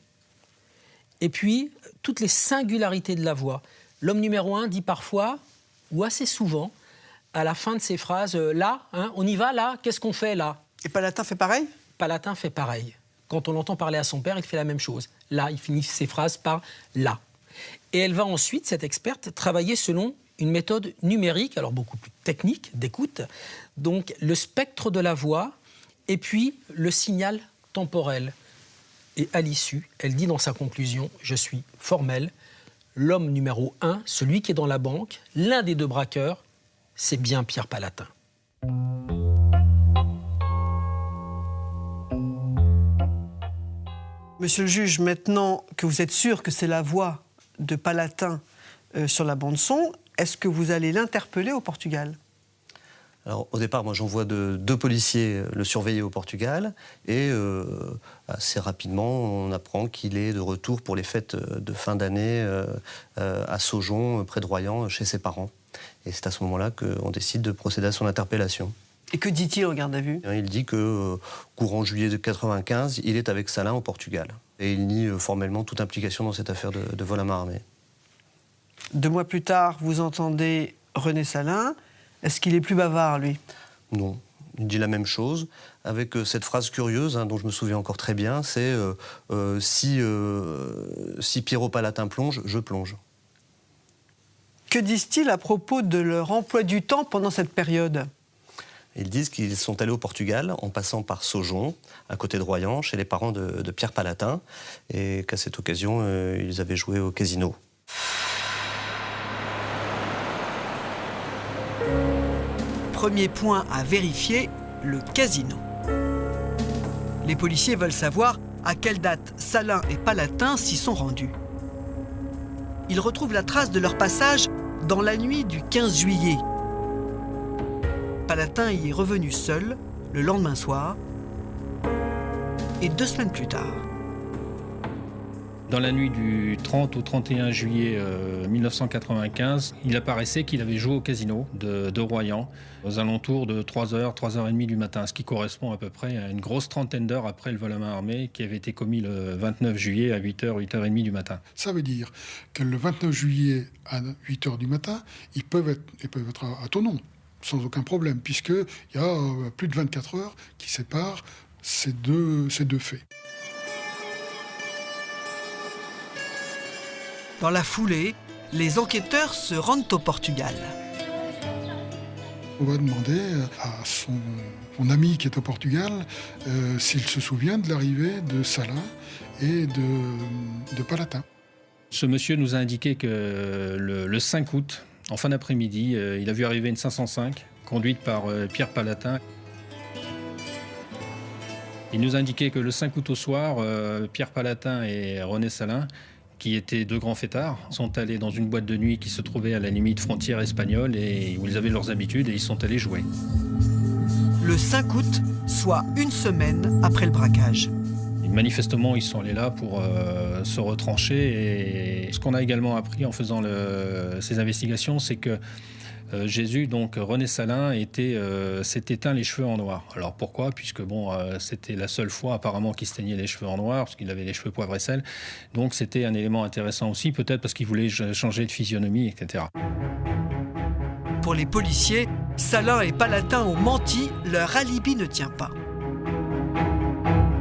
et puis toutes les singularités de la voix. L'homme numéro 1 dit parfois, ou assez souvent, à la fin de ses phrases, là, hein, on y va, là, qu'est-ce qu'on fait, là? Et Palatin fait pareil? Palatin fait pareil. Quand on l'entend parler à son père, il fait la même chose. Là, il finit ses phrases par là. Et elle va ensuite, cette experte, travailler selon une méthode numérique, alors beaucoup plus technique d'écoute, donc le spectre de la voix et puis le signal temporel. Et à l'issue, elle dit dans sa conclusion, je suis formelle, l'homme numéro 1, celui qui est dans la banque, l'un des 2 braqueurs, c'est bien Pierre Palatin. Monsieur le juge, maintenant que vous êtes sûr que c'est la voix de Palatin sur la bande-son, est-ce que vous allez l'interpeller au Portugal? Alors, au départ, moi, j'envoie 2 policiers le surveiller au Portugal. Et assez rapidement, on apprend qu'il est de retour pour les fêtes de fin d'année à Saujon, près de Royan, chez ses parents. Et c'est à ce moment-là qu'on décide de procéder à son interpellation. Et que dit-il en garde à vue? Il dit que, courant juillet de 1995, il est avec Salin au Portugal. Et il nie formellement toute implication dans cette affaire de vol à main armée. 2 mois plus tard, vous entendez René Salin. Est-ce qu'il est plus bavard, lui? Non, il dit la même chose, avec cette phrase curieuse, dont je me souviens encore très bien, c'est si Pierrot Palatin plonge, je plonge. Que disent-ils à propos de leur emploi du temps pendant cette période? Ils disent qu'ils sont allés au Portugal en passant par Saujon, à côté de Royan, chez les parents de Pierre Palatin, et qu'à cette occasion, ils avaient joué au casino. Premier point à vérifier, le casino. Les policiers veulent savoir à quelle date Salin et Palatin s'y sont rendus. Ils retrouvent la trace de leur passage dans la nuit du 15 juillet. Palatin y est revenu seul le lendemain soir et 2 semaines plus tard. Dans la nuit du 30 au 31 juillet 1995, il apparaissait qu'il avait joué au casino de Royan aux alentours de 3h, 3h30 du matin, ce qui correspond à peu près à une grosse trentaine d'heures après le vol à main armée qui avait été commis le 29 juillet à 8h, 8h30 du matin. Ça veut dire que le 29 juillet à 8h du matin, ils peuvent être à Thonon, sans aucun problème, puisqu'il y a plus de 24 heures qui séparent ces deux faits. Dans la foulée, les enquêteurs se rendent au Portugal. On va demander à son ami qui est au Portugal s'il se souvient de l'arrivée de Salin et de Palatin. Ce monsieur nous a indiqué que le 5 août, en fin d'après-midi, il a vu arriver une 505 conduite par Pierre Palatin. Il nous a indiqué que le 5 août au soir, Pierre Palatin et René Salin, qui étaient 2 grands fêtards, sont allés dans une boîte de nuit qui se trouvait à la limite frontière espagnole et où ils avaient leurs habitudes et ils sont allés jouer. Le 5 août, soit 1 semaine après le braquage. Et manifestement, ils sont allés là pour se retrancher. Et ce qu'on a également appris en faisant ces investigations, c'est que Jésus, donc René Salin, s'est éteint les cheveux en noir. Alors pourquoi? Puisque c'était la seule fois apparemment qu'il se teignait les cheveux en noir, parce qu'il avait les cheveux poivre et sel. Donc c'était un élément intéressant aussi, peut-être parce qu'il voulait changer de physionomie, etc. Pour les policiers, Salin et Palatin ont menti, leur alibi ne tient pas.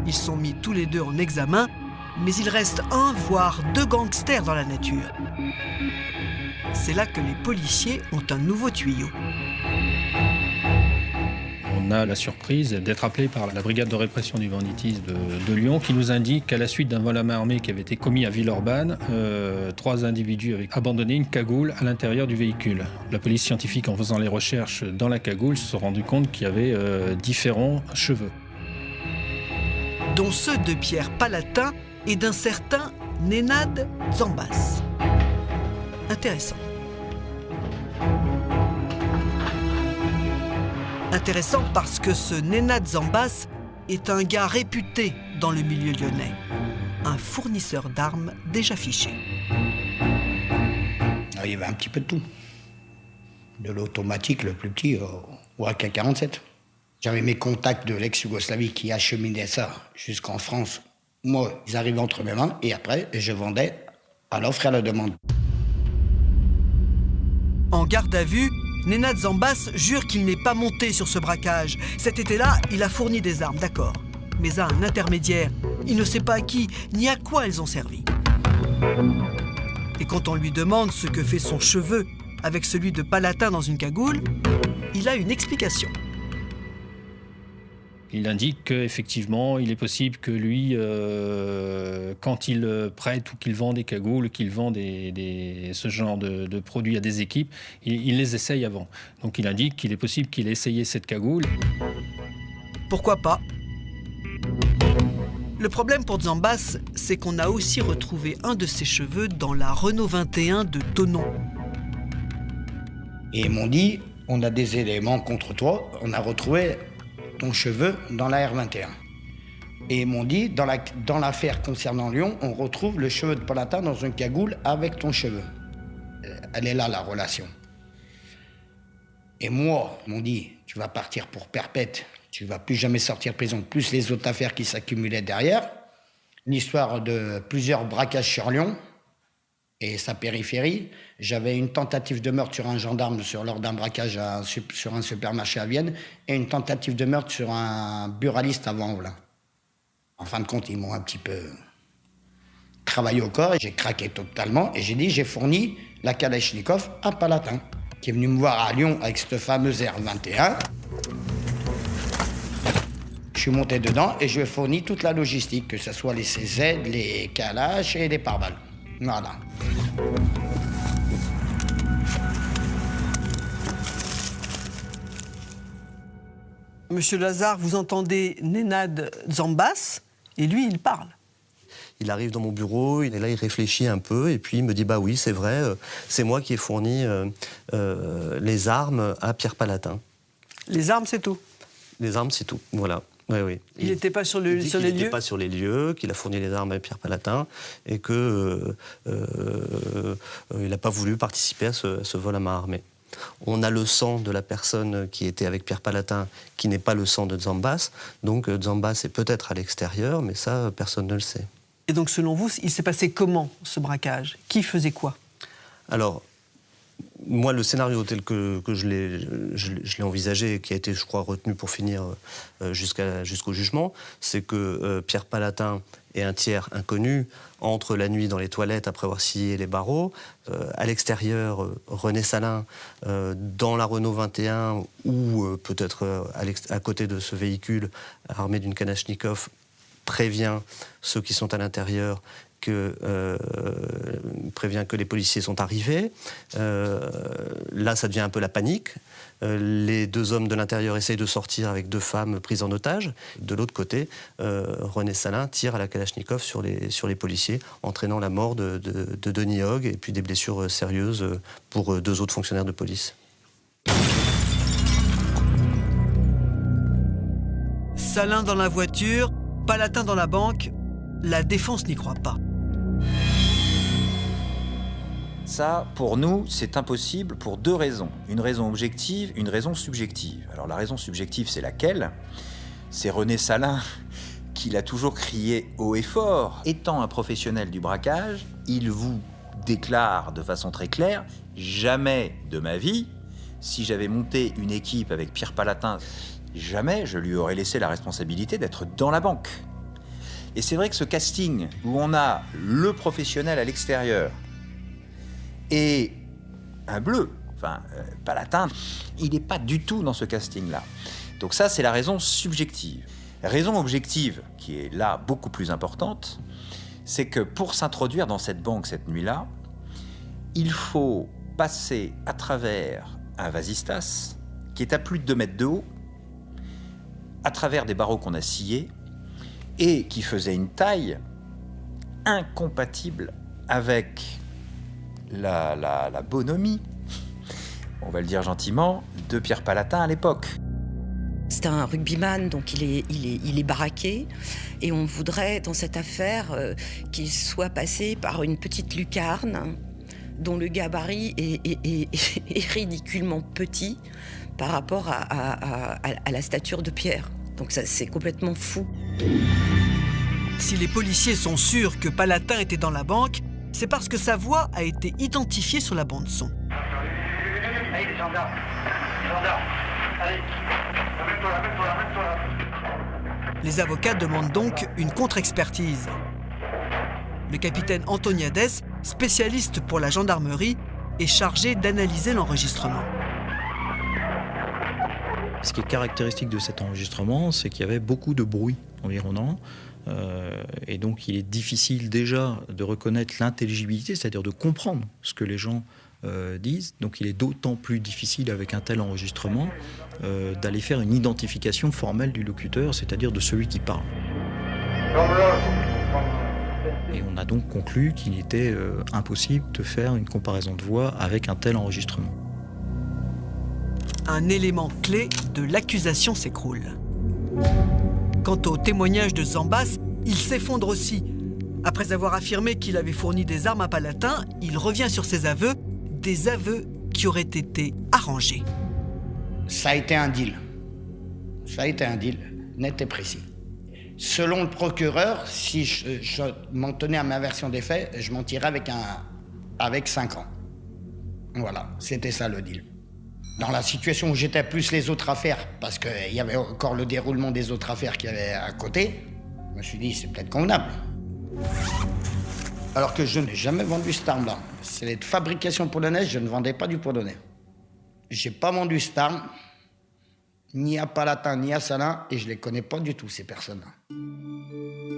Ils sont mis tous les 2 en examen, mais il reste 1 voire 2 gangsters dans la nature. C'est là que les policiers ont un nouveau tuyau. On a la surprise d'être appelé par la brigade de répression du banditisme de Lyon qui nous indique qu'à la suite d'un vol à main armée qui avait été commis à Villeurbanne, 3 individus avaient abandonné une cagoule à l'intérieur du véhicule. La police scientifique, en faisant les recherches dans la cagoule, se sont rendus compte qu'il y avait différents cheveux. Dont ceux de Pierre Palatin et d'un certain Nenad Zambas. Intéressant. Intéressant parce que ce Nenad Zambas est un gars réputé dans le milieu lyonnais. Un fournisseur d'armes déjà fiché. Il y avait un petit peu de tout. De l'automatique, le plus petit, au AK-47. J'avais mes contacts de l'ex-Yougoslavie qui acheminaient ça jusqu'en France. Moi, ils arrivaient entre mes mains et après, je vendais à l'offre et à la demande. En garde à vue, Nenad Zambas jure qu'il n'est pas monté sur ce braquage. Cet été-là, il a fourni des armes, d'accord. Mais à un intermédiaire, il ne sait pas à qui ni à quoi elles ont servi. Et quand on lui demande ce que fait son cheveu avec celui de Palatin dans une cagoule, il a une explication. Il indique qu'effectivement, il est possible que lui, quand il prête ou qu'il vend des cagoules, qu'il vend ce genre de produits à des équipes, il les essaye avant. Donc il indique qu'il est possible qu'il ait essayé cette cagoule. Pourquoi pas? Le problème pour Zambas, c'est qu'on a aussi retrouvé un de ses cheveux dans la Renault 21 de Thonon. Et ils m'ont dit, on a des éléments contre toi, on a retrouvé ton cheveu dans la R21. Et ils m'ont dit, dans l'affaire concernant Lyon, on retrouve le cheveu de Palatin dans une cagoule avec ton cheveu. Elle est là, la relation. Et moi, ils m'ont dit, tu vas partir pour perpète, tu vas plus jamais sortir de prison, plus les autres affaires qui s'accumulaient derrière. L'histoire de plusieurs braquages sur Lyon et sa périphérie. J'avais une tentative de meurtre sur un gendarme lors d'un braquage sur un supermarché à Vienne et une tentative de meurtre sur un buraliste à Vanves. En fin de compte, ils m'ont un petit peu travaillé au corps et j'ai craqué totalement. Et j'ai dit, j'ai fourni la Kalachnikov à Palatin, qui est venu me voir à Lyon avec cette fameuse R21. Je suis monté dedans et je lui ai fourni toute la logistique, que ce soit les CZ, les Kalash et les pare-balles. Voilà. Monsieur Lazare, vous entendez Nenad Zambas et lui, il parle. Il arrive dans mon bureau, et là il réfléchit un peu et puis il me dit bah oui c'est vrai, c'est moi qui ai fourni les armes à Pierre Palatin. Les armes c'est tout? Les armes c'est tout, voilà. Oui, oui. Il n'était pas sur les lieux? Il n'était pas sur les lieux, qu'il a fourni les armes à Pierre Palatin et qu'il n'a pas voulu participer à ce vol à main armée. On a le sang de la personne qui était avec Pierre Palatin, qui n'est pas le sang de Zambas. Donc Zambas est peut-être à l'extérieur, mais ça, personne ne le sait. Et donc, selon vous, il s'est passé comment, ce braquage? Qui faisait quoi? Alors, moi, le scénario tel que je l'ai envisagé, et qui a été, je crois, retenu pour finir jusqu'au jugement, c'est que Pierre Palatin et un tiers inconnu entrent la nuit dans les toilettes après avoir scié les barreaux. À l'extérieur, René Salin, dans la Renault 21 ou peut-être à côté de ce véhicule armé d'une Kalachnikov, prévient ceux qui sont à l'intérieur prévient que les policiers sont arrivés. Là, ça devient un peu la panique. Les deux hommes de l'intérieur essayent de sortir avec deux femmes prises en otage. De l'autre côté, René Salin tire à la Kalachnikov sur les policiers, entraînant la mort de Denis Hogg et puis des blessures sérieuses pour deux autres fonctionnaires de police. Salin dans la voiture, Palatin dans la banque, la défense n'y croit pas. Ça, pour nous, c'est impossible pour deux raisons. Une raison objective, une raison subjective. Alors la raison subjective, c'est laquelle? C'est René Salin qui l'a toujours crié haut et fort. Étant un professionnel du braquage, il vous déclare de façon très claire, jamais de ma vie, si j'avais monté une équipe avec Pierre Palatin, jamais je lui aurais laissé la responsabilité d'être dans la banque. Et c'est vrai que ce casting où on a le professionnel à l'extérieur et un bleu, enfin Palatin, il n'est pas du tout dans ce casting-là. Donc ça, c'est la raison subjective. Raison objective, qui est là beaucoup plus importante, c'est que pour s'introduire dans cette banque cette nuit-là, il faut passer à travers un vasistas qui est à plus de 2 mètres de haut, à travers des barreaux qu'on a sciés, et qui faisait une taille incompatible avec la bonhomie, on va le dire gentiment, de Pierre Palatin à l'époque. C'est un rugbyman, donc il est baraqué. Et on voudrait, dans cette affaire, qu'il soit passé par une petite lucarne dont le gabarit est ridiculement petit par rapport à la stature de Pierre. Donc ça, c'est complètement fou. Si les policiers sont sûrs que Palatin était dans la banque, c'est parce que sa voix a été identifiée sur la bande-son. Allez, les gendarmes. Allez, mets-toi là. Les avocats demandent donc une contre-expertise. Le capitaine Antoniades, spécialiste pour la gendarmerie, est chargé d'analyser l'enregistrement. Ce qui est caractéristique de cet enregistrement, c'est qu'il y avait beaucoup de bruit environnant. Et donc il est difficile déjà de reconnaître l'intelligibilité, c'est-à-dire de comprendre ce que les gens disent. Donc il est d'autant plus difficile avec un tel enregistrement d'aller faire une identification formelle du locuteur, c'est-à-dire de celui qui parle. Et on a donc conclu qu'il était impossible de faire une comparaison de voix avec un tel enregistrement. Un élément clé de l'accusation s'écroule. Quant au témoignage de Zambas, il s'effondre aussi. Après avoir affirmé qu'il avait fourni des armes à Palatin, il revient sur ses aveux, des aveux qui auraient été arrangés. Ça a été un deal. Net et précis. Selon le procureur, si je m'en tenais à ma version des faits, je m'en tirais avec 5 ans. Voilà, c'était ça le deal. Dans la situation où j'étais, plus les autres affaires, parce qu'il y avait encore le déroulement des autres affaires qu'il y avait à côté, je me suis dit, c'est peut-être convenable. Alors que je n'ai jamais vendu cette arme-là. C'est de fabrication polonaise, je ne vendais pas du polonais. J'ai pas vendu cette arme, ni à Palatin, ni à Salin, et je les connais pas du tout, ces personnes-là.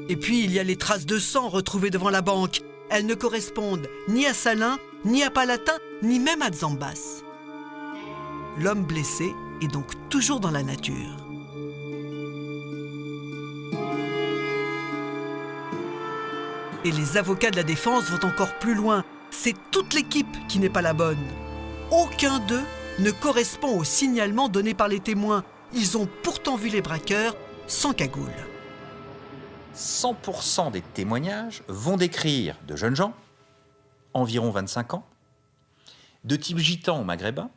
Et puis, il y a les traces de sang retrouvées devant la banque. Elles ne correspondent ni à Salin, ni à Palatin, ni même à Zambas. L'homme blessé est donc toujours dans la nature. Et les avocats de la défense vont encore plus loin. C'est toute l'équipe qui n'est pas la bonne. Aucun d'eux ne correspond au signalement donné par les témoins. Ils ont pourtant vu les braqueurs sans cagoule. 100% des témoignages vont décrire de jeunes gens, environ 25 ans, de type gitan ou maghrébin,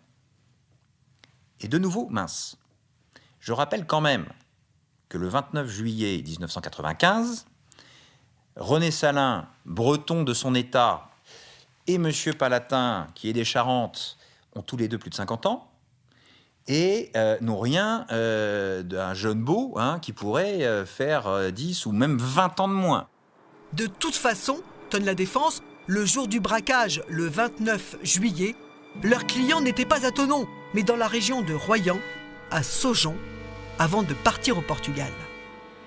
et de nouveau minces. Je rappelle quand même que le 29 juillet 1995, René Salin, breton de son état, et M. Palatin, qui est des Charentes, ont tous les deux plus de 50 ans, et n'ont rien d'un jeune beau qui pourrait faire 10 ou même 20 ans de moins. De toute façon, tonne la défense, le jour du braquage, le 29 juillet, leur client n'était pas à Thonon, mais dans la région de Royan, à Saujon, avant de partir au Portugal.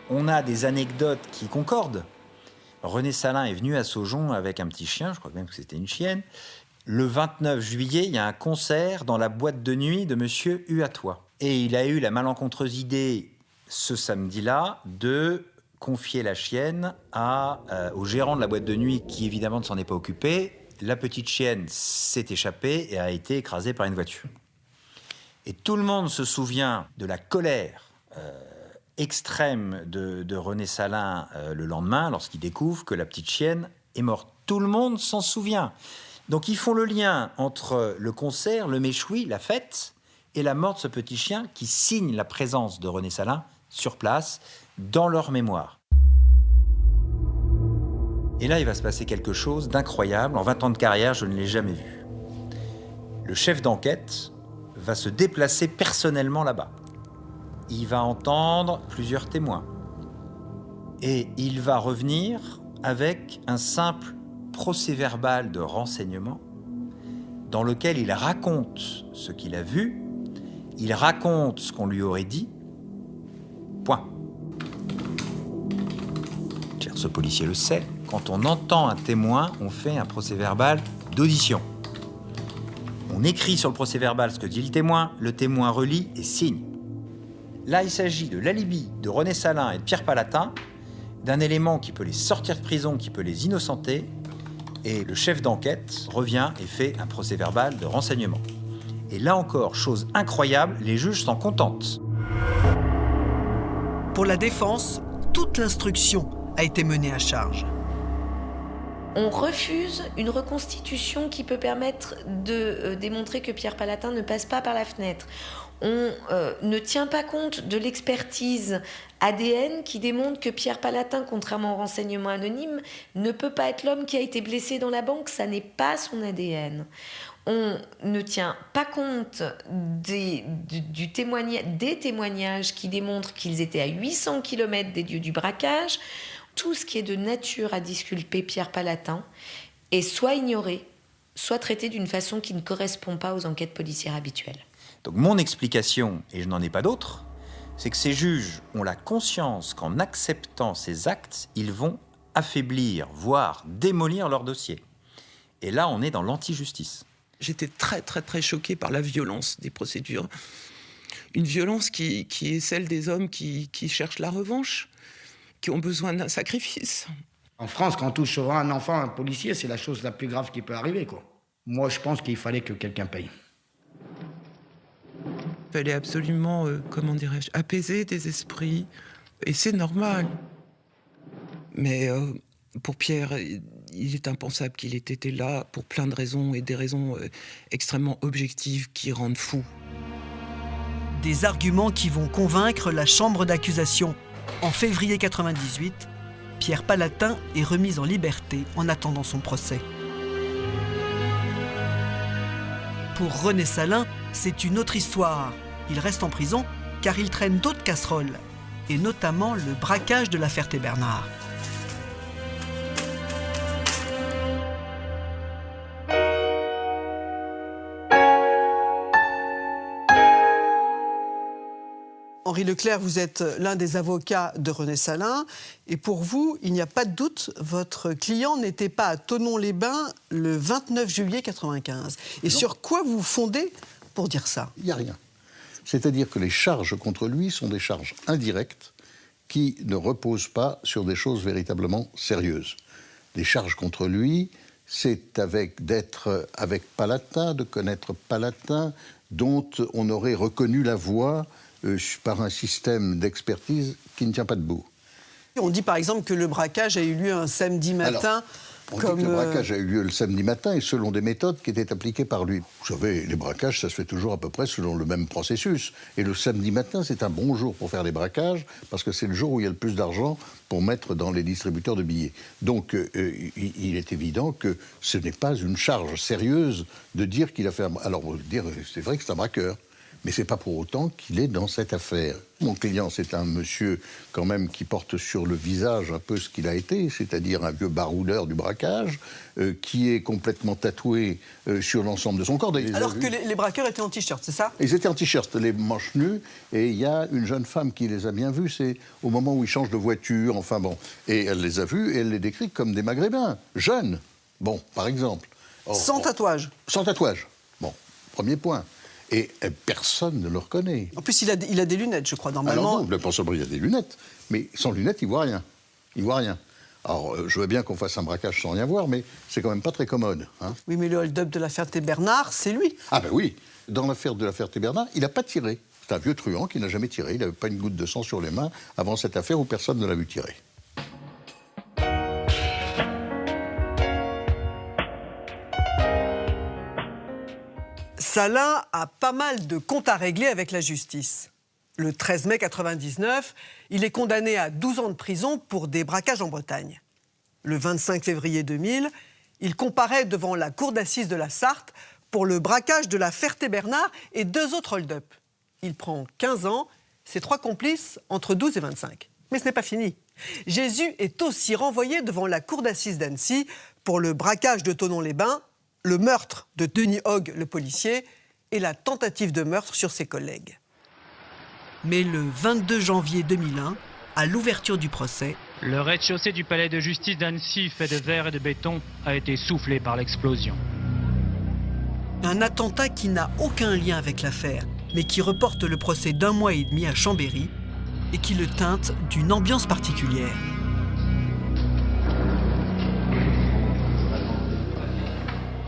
On a des anecdotes qui concordent. René Salin est venu à Saujon avec un petit chien, je crois même que c'était une chienne. Le 29 juillet, il y a un concert dans la boîte de nuit de Monsieur Huatois. Et il a eu la malencontreuse idée, ce samedi-là, de confier la chienne au gérant de la boîte de nuit, qui évidemment ne s'en est pas occupé. La petite chienne s'est échappée et a été écrasée par une voiture. Et tout le monde se souvient de la colère extrême de René Salin le lendemain, lorsqu'il découvre que la petite chienne est morte. Tout le monde s'en souvient. Donc ils font le lien entre le concert, le méchoui, la fête, et la mort de ce petit chien qui signe la présence de René Salin sur place, dans leur mémoire. Et là, il va se passer quelque chose d'incroyable. En 20 ans de carrière, je ne l'ai jamais vu. Le chef d'enquête va se déplacer personnellement là-bas. Il va entendre plusieurs témoins. Et il va revenir avec un simple procès-verbal de renseignement dans lequel il raconte ce qu'il a vu, il raconte ce qu'on lui aurait dit, point. Ce policier le sait, quand on entend un témoin, on fait un procès-verbal d'audition. On écrit sur le procès-verbal ce que dit le témoin relit et signe. Là, il s'agit de l'alibi de René Salin et de Pierre Palatin, d'un élément qui peut les sortir de prison, qui peut les innocenter, et le chef d'enquête revient et fait un procès-verbal de renseignement. Et là encore, chose incroyable, les juges s'en contentent. Pour la défense, toute l'instruction a été menée à charge. On refuse une reconstitution qui peut permettre de démontrer que Pierre Palatin ne passe pas par la fenêtre. On ne tient pas compte de l'expertise ADN qui démontre que Pierre Palatin, contrairement aux renseignements anonymes, ne peut pas être l'homme qui a été blessé dans la banque, ça n'est pas son ADN. On ne tient pas compte des témoignages qui démontrent qu'ils étaient à 800 km des lieux du braquage. Tout ce qui est de nature à disculper Pierre Palatin est soit ignoré, soit traité d'une façon qui ne correspond pas aux enquêtes policières habituelles. Donc mon explication, et je n'en ai pas d'autre, c'est que ces juges ont la conscience qu'en acceptant ces actes, ils vont affaiblir, voire démolir leur dossier. Et là, on est dans l'anti-justice. J'étais très, très, très choquée par la violence des procédures. Une violence qui est celle des hommes qui cherchent la revanche, qui ont besoin d'un sacrifice. En France, quand on touche sur un enfant, un policier, c'est la chose la plus grave qui peut arriver, quoi. Moi, je pense qu'il fallait que quelqu'un paye. Il fallait absolument, apaiser des esprits. Et c'est normal. Mais pour Pierre, il est impensable qu'il ait été là pour plein de raisons, et des raisons extrêmement objectives qui rendent fou. Des arguments qui vont convaincre la chambre d'accusation. En février 1998, Pierre Palatin est remis en liberté en attendant son procès. Pour René Salin, c'est une autre histoire. Il reste en prison car il traîne d'autres casseroles, et notamment le braquage de la Ferté-Bernard. Henri Leclerc, vous êtes l'un des avocats de René Salin. Et pour vous, il n'y a pas de doute, votre client n'était pas à Thonon-les-Bains le 29 juillet 1995. Et non. Sur quoi vous vous fondez pour dire ça? Il n'y a rien. C'est-à-dire que les charges contre lui sont des charges indirectes qui ne reposent pas sur des choses véritablement sérieuses. Les charges contre lui, c'est d'être avec Palatin, de connaître Palatin, dont on aurait reconnu la voix par un système d'expertise qui ne tient pas debout. On dit par exemple que le braquage a eu lieu un samedi matin. On dit que le braquage a eu lieu le samedi matin et selon des méthodes qui étaient appliquées par lui. Vous savez, les braquages, ça se fait toujours à peu près selon le même processus. Et le samedi matin, c'est un bon jour pour faire les braquages parce que c'est le jour où il y a le plus d'argent pour mettre dans les distributeurs de billets. Donc, il est évident que ce n'est pas une charge sérieuse de dire qu'il a fait un... Alors, on va dire, c'est vrai que c'est un braqueur. Mais ce n'est pas pour autant qu'il est dans cette affaire. Mon client, c'est un monsieur quand même qui porte sur le visage un peu ce qu'il a été, c'est-à-dire un vieux baroudeur du braquage, qui est complètement tatoué sur l'ensemble de son corps. Alors que les braqueurs étaient en t-shirt, c'est ça? Ils étaient en t-shirt, les manches nues, et il y a une jeune femme qui les a bien vus, c'est au moment où ils changent de voiture, enfin bon. Et elle les a vus, et elle les décrit comme des maghrébins, jeunes, bon, par exemple. Sans tatouage? Sans tatouage, bon, premier point. Et personne ne le reconnaît. En plus, il a des lunettes, je crois, normalement. Alors non, pas seulement il a des lunettes, mais sans lunettes, il voit rien. Il voit rien. Alors, je veux bien qu'on fasse un braquage sans rien voir, mais c'est quand même pas très commode. Hein. Oui, mais le hold-up de la Ferté-Bernard, c'est lui. Ah ben oui, dans l'affaire de la Ferté-Bernard, il n'a pas tiré. C'est un vieux truand qui n'a jamais tiré. Il n'avait pas une goutte de sang sur les mains avant cette affaire où personne ne l'a vu tirer. Salin a pas mal de comptes à régler avec la justice. Le 13 mai 1999, il est condamné à 12 ans de prison pour des braquages en Bretagne. Le 25 février 2000, il comparaît devant la cour d'assises de la Sarthe pour le braquage de la Ferté-Bernard et 2 autres hold-up. Il prend 15 ans, ses 3 complices entre 12 et 25. Mais ce n'est pas fini. Jésus est aussi renvoyé devant la cour d'assises d'Annecy pour le braquage de Thonon-les-Bains, le meurtre de Denis Hogg, le policier, et la tentative de meurtre sur ses collègues. Mais le 22 janvier 2001, à l'ouverture du procès, le rez-de-chaussée du palais de justice d'Annecy, fait de verre et de béton, a été soufflé par l'explosion. Un attentat qui n'a aucun lien avec l'affaire, mais qui reporte le procès d'1 mois et demi à Chambéry et qui le teinte d'une ambiance particulière.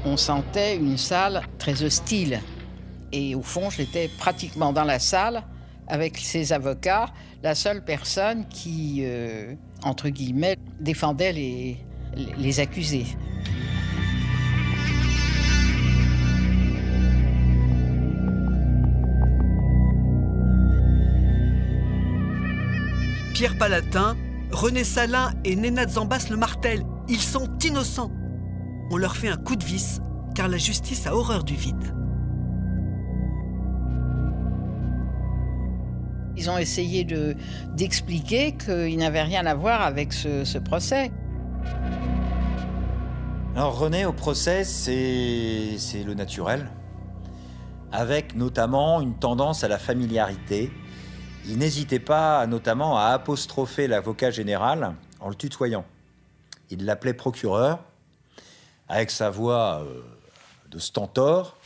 On sentait une salle très hostile. Et au fond, j'étais pratiquement dans la salle avec ses avocats, la seule personne qui, entre guillemets, défendait les accusés. Pierre Palatin, René Salin et Nenad Zambas le martèlent. Ils sont innocents. On leur fait un coup de vis, car la justice a horreur du vide. Ils ont essayé d'expliquer qu'ils n'avaient rien à voir avec ce procès. Alors René, au procès, c'est le naturel, avec notamment une tendance à la familiarité. Il n'hésitait pas notamment à apostropher l'avocat général en le tutoyant. Il l'appelait procureur, avec sa voix de stentor.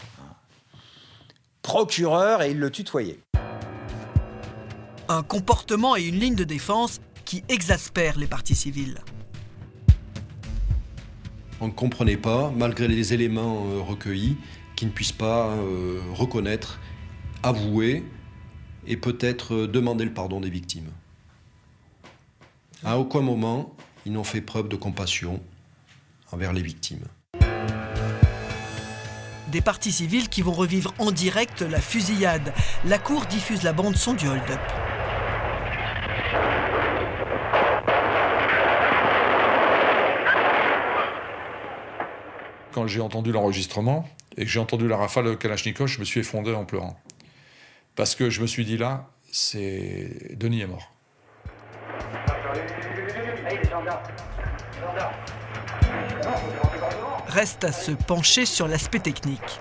Procureur, et il le tutoyait. Un comportement et une ligne de défense qui exaspèrent les parties civiles. On ne comprenait pas, malgré les éléments recueillis, qu'ils ne puissent pas reconnaître, avouer et peut-être demander le pardon des victimes. À aucun moment, ils n'ont fait preuve de compassion envers les victimes. Des parties civiles qui vont revivre en direct la fusillade. La cour diffuse la bande-son du hold-up. Quand j'ai entendu l'enregistrement et que j'ai entendu la rafale de Kalachnikov, je me suis effondré en pleurant. Parce que je me suis dit là, Denis est mort. Reste à se pencher sur l'aspect technique.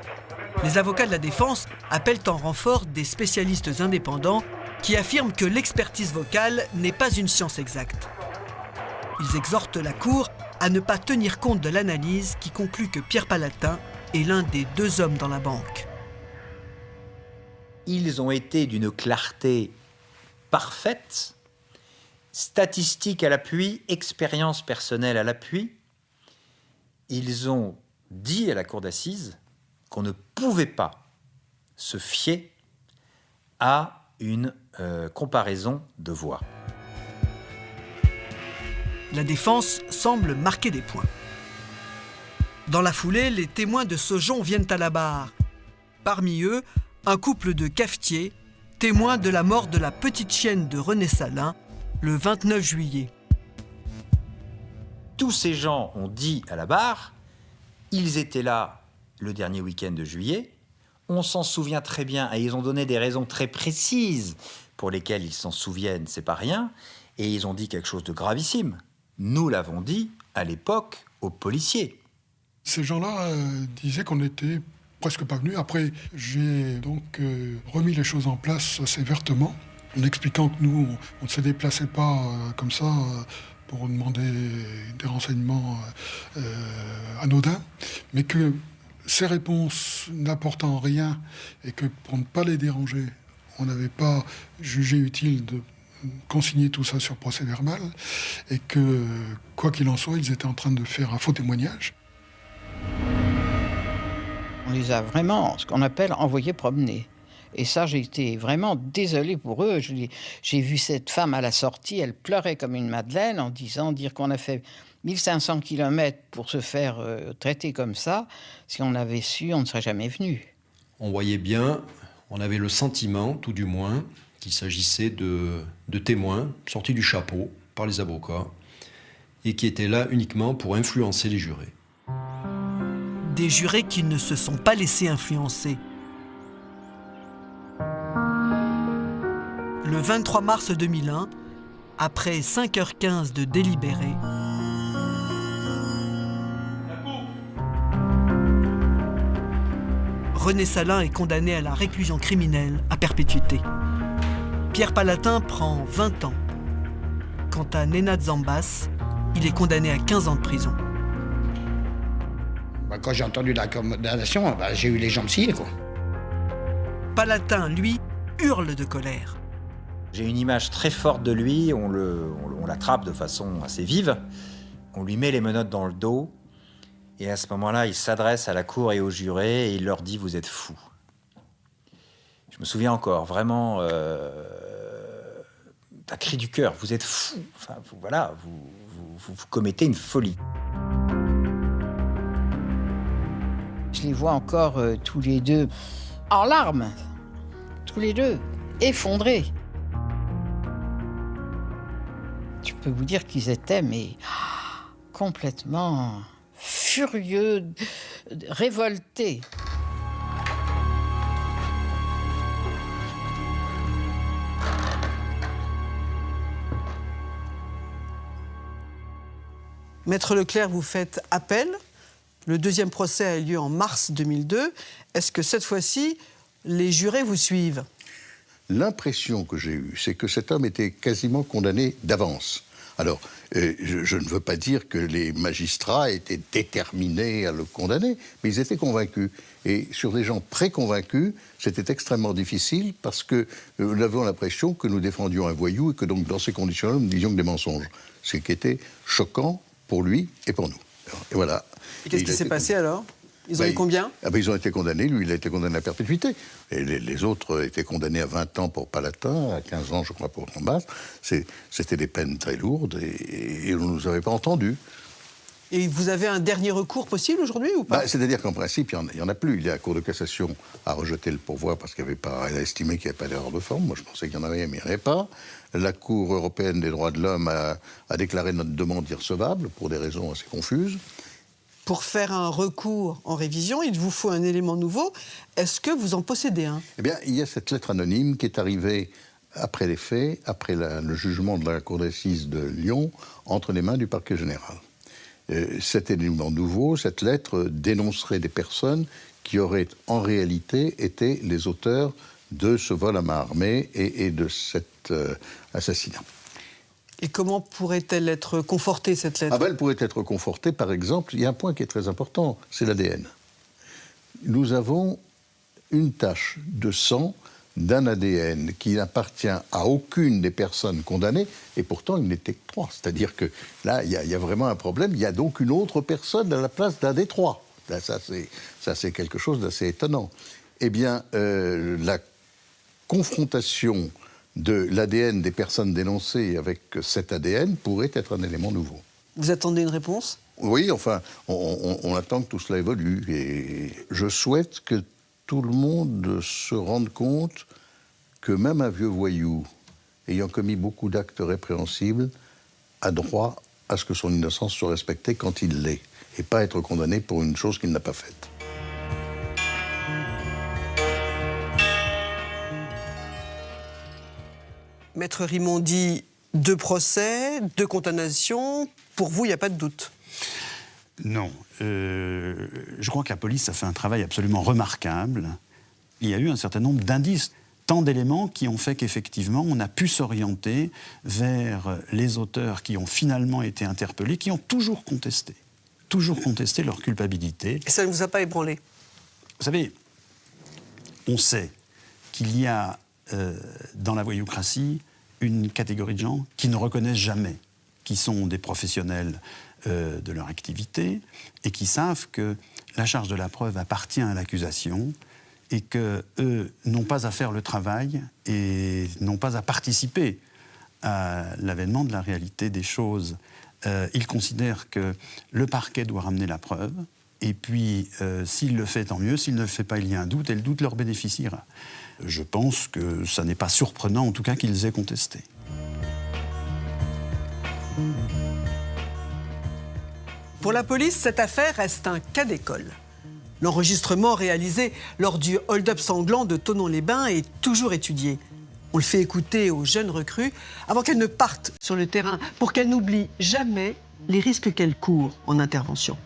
Les avocats de la défense appellent en renfort des spécialistes indépendants qui affirment que l'expertise vocale n'est pas une science exacte. Ils exhortent la Cour à ne pas tenir compte de l'analyse qui conclut que Pierre Palatin est l'un des deux hommes dans la banque. Ils ont été d'une clarté parfaite, statistiques à l'appui, expérience personnelle à l'appui. Ils ont dit à la cour d'assises qu'on ne pouvait pas se fier à une comparaison de voix. La défense semble marquer des points. Dans la foulée, les témoins de Saujon viennent à la barre. Parmi eux, un couple de cafetiers, témoins de la mort de la petite chienne de René Salin, le 29 juillet. Tous ces gens ont dit à la barre, ils étaient là le dernier week-end de juillet, on s'en souvient très bien, et ils ont donné des raisons très précises pour lesquelles ils s'en souviennent, c'est pas rien, et ils ont dit quelque chose de gravissime. Nous l'avons dit à l'époque aux policiers. Ces gens-là disaient qu'on n'était presque pas venus. Après, j'ai donc remis les choses en place assez vertement, en expliquant que nous, on ne se déplaçait pas comme ça pour demander des renseignements anodins, mais que ces réponses n'apportant rien et que pour ne pas les déranger, on n'avait pas jugé utile de consigner tout ça sur procès-verbal et que, quoi qu'il en soit, ils étaient en train de faire un faux témoignage. On les a vraiment, ce qu'on appelle, envoyés promener. Et ça, j'ai été vraiment désolée pour eux. J'ai vu cette femme à la sortie, elle pleurait comme une madeleine en dire qu'on a fait 1500 km pour se faire traiter comme ça. Si on avait su, on ne serait jamais venu. On voyait bien, on avait le sentiment, tout du moins, qu'il s'agissait de témoins sortis du chapeau par les avocats et qui étaient là uniquement pour influencer les jurés. Des jurés qui ne se sont pas laissés influencer. Le 23 mars 2001, après 5h15 de délibéré, René Salin est condamné à la réclusion criminelle à perpétuité. Pierre Palatin prend 20 ans. Quant à Nenad Zambas, il est condamné à 15 ans de prison. Quand j'ai entendu la condamnation, j'ai eu les jambes sciées, quoi. Palatin, lui, hurle de colère. J'ai une image très forte de lui, on l'attrape de façon assez vive, on lui met les menottes dans le dos, et à ce moment-là, il s'adresse à la cour et aux jurés, et il leur dit « Vous êtes fous ». Je me souviens encore, vraiment, d'un cri du cœur. Vous êtes fou. Enfin, vous commettez une folie. Je les vois encore tous les deux en larmes, tous les deux, effondrés. Je peux vous dire qu'ils étaient complètement furieux, révoltés. Maître Leclerc, vous faites appel. Le deuxième procès a eu lieu en mars 2002. Est-ce que cette fois-ci, les jurés vous suivent? L'impression que j'ai eue, c'est que cet homme était quasiment condamné d'avance. Alors, je ne veux pas dire que les magistrats étaient déterminés à le condamner, mais ils étaient convaincus. Et sur des gens préconvaincus, c'était extrêmement difficile parce que nous avions l'impression que nous défendions un voyou et que donc dans ces conditions-là, nous disions que des mensonges. Ce qui était choquant pour lui et pour nous. Et voilà. Et qu'est-ce qui s'est passé alors? Ils ont eu combien? Ils ont été condamnés. Lui, il a été condamné à perpétuité. Et les autres étaient condamnés à 20 ans pour Palatin, à 15 ans, je crois, pour Gambas. C'était des peines très lourdes et on ne nous avait pas entendus. Et vous avez un dernier recours possible aujourd'hui ou pas? C'est-à-dire qu'en principe, il n'y en a plus. La Cour de cassation a rejeté le pourvoi parce qu'elle a estimé qu'il n'y avait pas d'erreur de forme. Moi, je pensais qu'il y en avait, mais il n'y en avait pas. La Cour européenne des droits de l'homme a déclaré notre demande irrecevable pour des raisons assez confuses. Pour faire un recours en révision, il vous faut un élément nouveau. Est-ce que vous en possédez un? Eh bien, il y a cette lettre anonyme qui est arrivée après les faits, après le jugement de la Cour d'assises de Lyon, entre les mains du parquet général. Cet élément nouveau, cette lettre dénoncerait des personnes qui auraient en réalité été les auteurs de ce vol à main armée et de cet assassinat. Et comment pourrait-elle être confortée, cette lettre? Elle pourrait être confortée, par exemple, il y a un point qui est très important, c'est l'ADN. Nous avons une tache de sang d'un ADN qui n'appartient à aucune des personnes condamnées, et pourtant il n'était que 3. C'est-à-dire que là, il y a vraiment un problème. Il y a donc une autre personne à la place d'un des 3. Là, ça, c'est quelque chose d'assez étonnant. Eh bien, la confrontation de l'ADN des personnes dénoncées avec cet ADN pourrait être un élément nouveau. Vous attendez une réponse? Oui, enfin, on attend que tout cela évolue. Et je souhaite que tout le monde se rende compte que même un vieux voyou, ayant commis beaucoup d'actes répréhensibles, a droit à ce que son innocence soit respectée quand il l'est, et pas être condamné pour une chose qu'il n'a pas faite. Maître Rimondi, 2 procès, 2 condamnations. Pour vous, il n'y a pas de doute? Non. Je crois que la police a fait un travail absolument remarquable. Il y a eu un certain nombre d'indices, tant d'éléments qui ont fait qu'effectivement, on a pu s'orienter vers les auteurs qui ont finalement été interpellés, qui ont toujours contesté leur culpabilité. Et ça ne vous a pas ébranlé? Vous savez, on sait qu'il y a dans la voyoucratie une catégorie de gens qui ne reconnaissent jamais, qui sont des professionnels de leur activité et qui savent que la charge de la preuve appartient à l'accusation et qu'eux n'ont pas à faire le travail et n'ont pas à participer à l'avènement de la réalité des choses. Ils considèrent que le parquet doit ramener la preuve et puis s'il le fait, tant mieux. S'il ne le fait pas, il y a un doute et le doute leur bénéficiera. Je pense que ça n'est pas surprenant, en tout cas, qu'ils aient contesté. Pour la police, cette affaire reste un cas d'école. L'enregistrement réalisé lors du hold-up sanglant de Thonon-les-Bains est toujours étudié. On le fait écouter aux jeunes recrues avant qu'elles ne partent sur le terrain pour qu'elles n'oublient jamais les risques qu'elles courent en intervention.